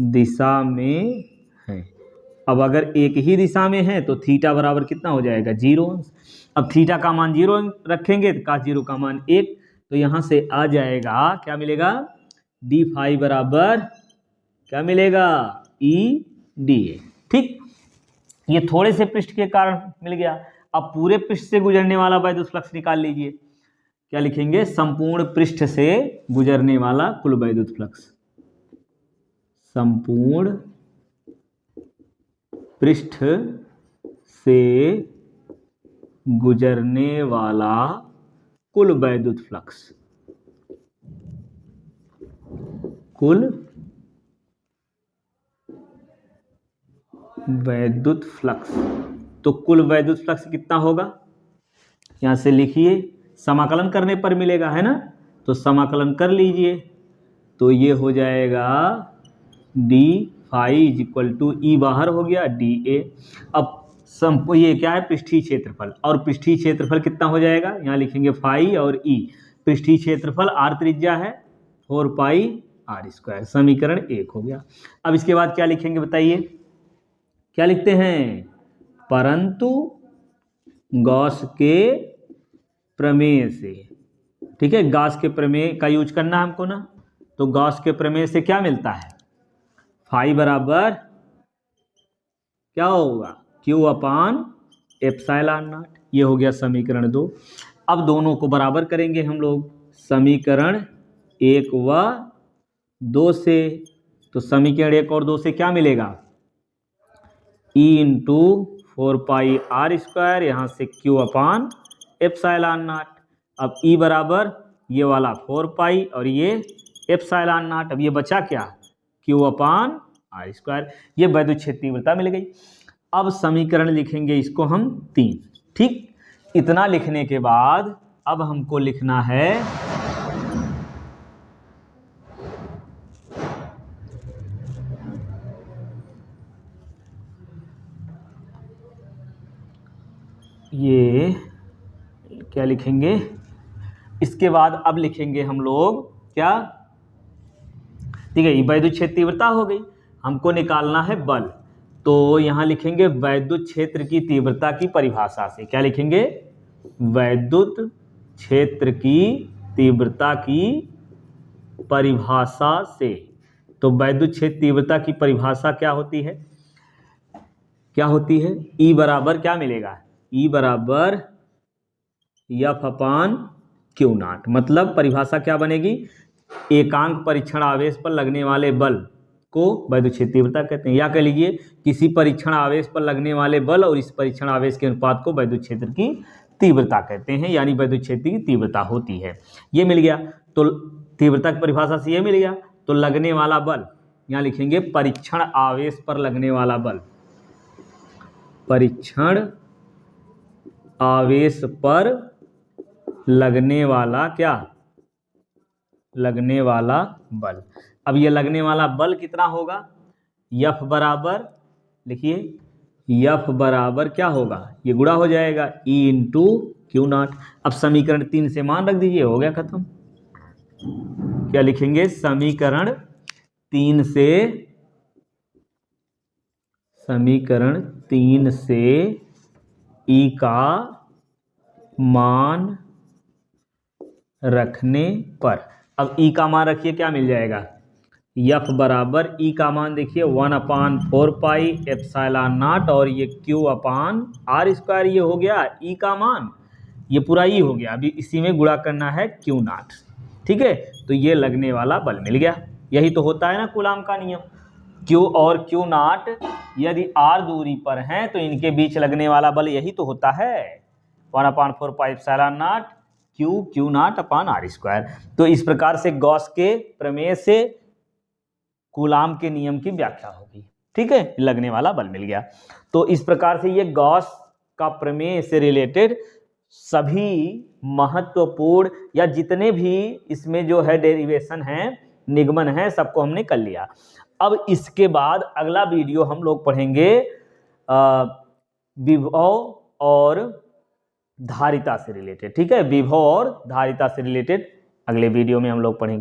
दिशा में है। अब अगर एक ही दिशा में है तो थीटा बराबर कितना हो जाएगा, 0 अंश। अब थीटा का मान 0 रखेंगे तो cos 0 का मान 1, तो यहाँ से आ जाएगा क्या मिलेगा, डी फाई बराबर क्या मिलेगा, ई डी ए, ठीक। ये थोड़े से पृष्ठ के कारण मिल गया। अब पूरे पृष्ठ से गुजरने वाला वैद्युत फ्लक्स निकाल लीजिए, क्या लिखेंगे, संपूर्ण पृष्ठ से गुजरने वाला कुल वैद्युत फ्लक्स, संपूर्ण पृष्ठ से गुजरने वाला कुल वैद्युत फ्लक्स, कुल वैद्युत फ्लक्स। तो कुल वैद्युत फ्लक्स कितना होगा, यहां से लिखिए, समाकलन करने पर मिलेगा, है ना, तो समाकलन कर लीजिए, तो ये हो जाएगा D phi is equal to E बाहर हो गया डी ए। अब ये क्या है, पृष्ठीय क्षेत्रफल, और पृष्ठीय क्षेत्रफल कितना हो जाएगा, यहाँ लिखेंगे फाई और ई, पृष्ठीय क्षेत्रफल आर त्रिज्या है 4 पाई आर स्क्वायर, समीकरण 1 हो गया। अब इसके बाद क्या लिखेंगे बताइए, क्या लिखते हैं, परंतु गॉस के प्रमेय से, ठीक है, गॉस के प्रमेय का यूज करना है हमको ना, तो गॉस के प्रमेय से क्या मिलता है, फाई बराबर क्या होगा, क्यू अपान एप्सिलॉन नॉट, ये हो गया समीकरण 2। अब दोनों को बराबर करेंगे हम लोग, समीकरण 1 व 2 से, तो समीकरण 1 और 2 से क्या मिलेगा, E into 4 pi R square, यहाँ से क्यू अपान एप्सिलॉन नॉट। अब ई बराबर ये वाला 4 पाई और ये एप्सिलॉन नॉट, अब ये बचा क्या, क्यू अपान आर स्क्वायर, ये वैद्युत क्षेत्र तीव्रता मिल गई। अब समीकरण लिखेंगे इसको हम 3, ठीक। इतना लिखने के बाद अब हमको लिखना है ये क्या लिखेंगे, इसके बाद अब लिखेंगे हम लोग क्या, ठीक है, ये वैद्युत क्षेत्र तीव्रता हो गई, हमको निकालना है बल, तो यहाँ लिखेंगे वैद्युत क्षेत्र की तीव्रता की परिभाषा से, क्या लिखेंगे, वैद्युत क्षेत्र की तीव्रता की परिभाषा से। तो वैद्युत क्षेत्र तीव्रता की परिभाषा क्या होती है, क्या होती है, ई बराबर क्या मिलेगा, ई बराबर एफ अपान क्यू नॉट, मतलब परिभाषा क्या बनेगी, एकांक परीक्षण आवेश पर लगने वाले बल को वैद्युत क्षेत्र तीव्रता कहते हैं, या कह लीजिए किसी परीक्षण आवेश पर लगने वाले बल और इस परीक्षण आवेश के अनुपात को वैद्युत क्षेत्र की तीव्रता कहते हैं, यानी वैद्युत क्षेत्र की तीव्रता होती है। ये मिल गया, तो तीव्रता की परिभाषा से ये मिल गया, तो लगने वाला बल, यहाँ लिखेंगे परीक्षण आवेश पर लगने वाला बल, परीक्षण आवेश पर लगने वाला क्या, लगने वाला बल। अब ये लगने वाला बल कितना होगा, यफ बराबर, लिखिए यफ बराबर क्या होगा, ये गुणा हो जाएगा ई इंटू क्यू नॉट। अब समीकरण 3 से मान रख दीजिए, हो गया खत्म। क्या लिखेंगे, समीकरण 3 से, समीकरण 3 से ई का मान रखने पर, अब ई का मान रखिए, क्या मिल जाएगा, एफ बराबर ई का मान देखिए 1/4 पाई एप्सिलॉन नॉट और ये क्यू अपान आर स्क्वायर, ये हो गया ई का मान। ये पूरा ई हो गया, अभी इसी में गुणा करना है Q नॉट, ठीक है। तो ये लगने वाला बल मिल गया। यही तो होता है ना कूलाम का नियम, Q और Q नॉट यदि r दूरी पर हैं तो इनके बीच लगने वाला बल यही तो होता है 1/4 pi epsilon not Q not upon r square. तो इस प्रकार से गॉस के प्रमेय से कूलाम के नियम की व्याख्या होगी, ठीक है। लगने वाला बल मिल गया। तो इस प्रकार से ये गॉस का प्रमेय से रिलेटेड सभी महत्वपूर्ण या जितने भी इसमें जो है डेरिवेशन है, निगमन है, सबको हमने कर लिया। अब इसके बाद अगला वीडियो हम लोग पढ़ेंगे विभव और धारिता से रिलेटेड, ठीक है। विभव और धारिता से रिलेटेड अगले वीडियो में हम लोग पढ़ेंगे।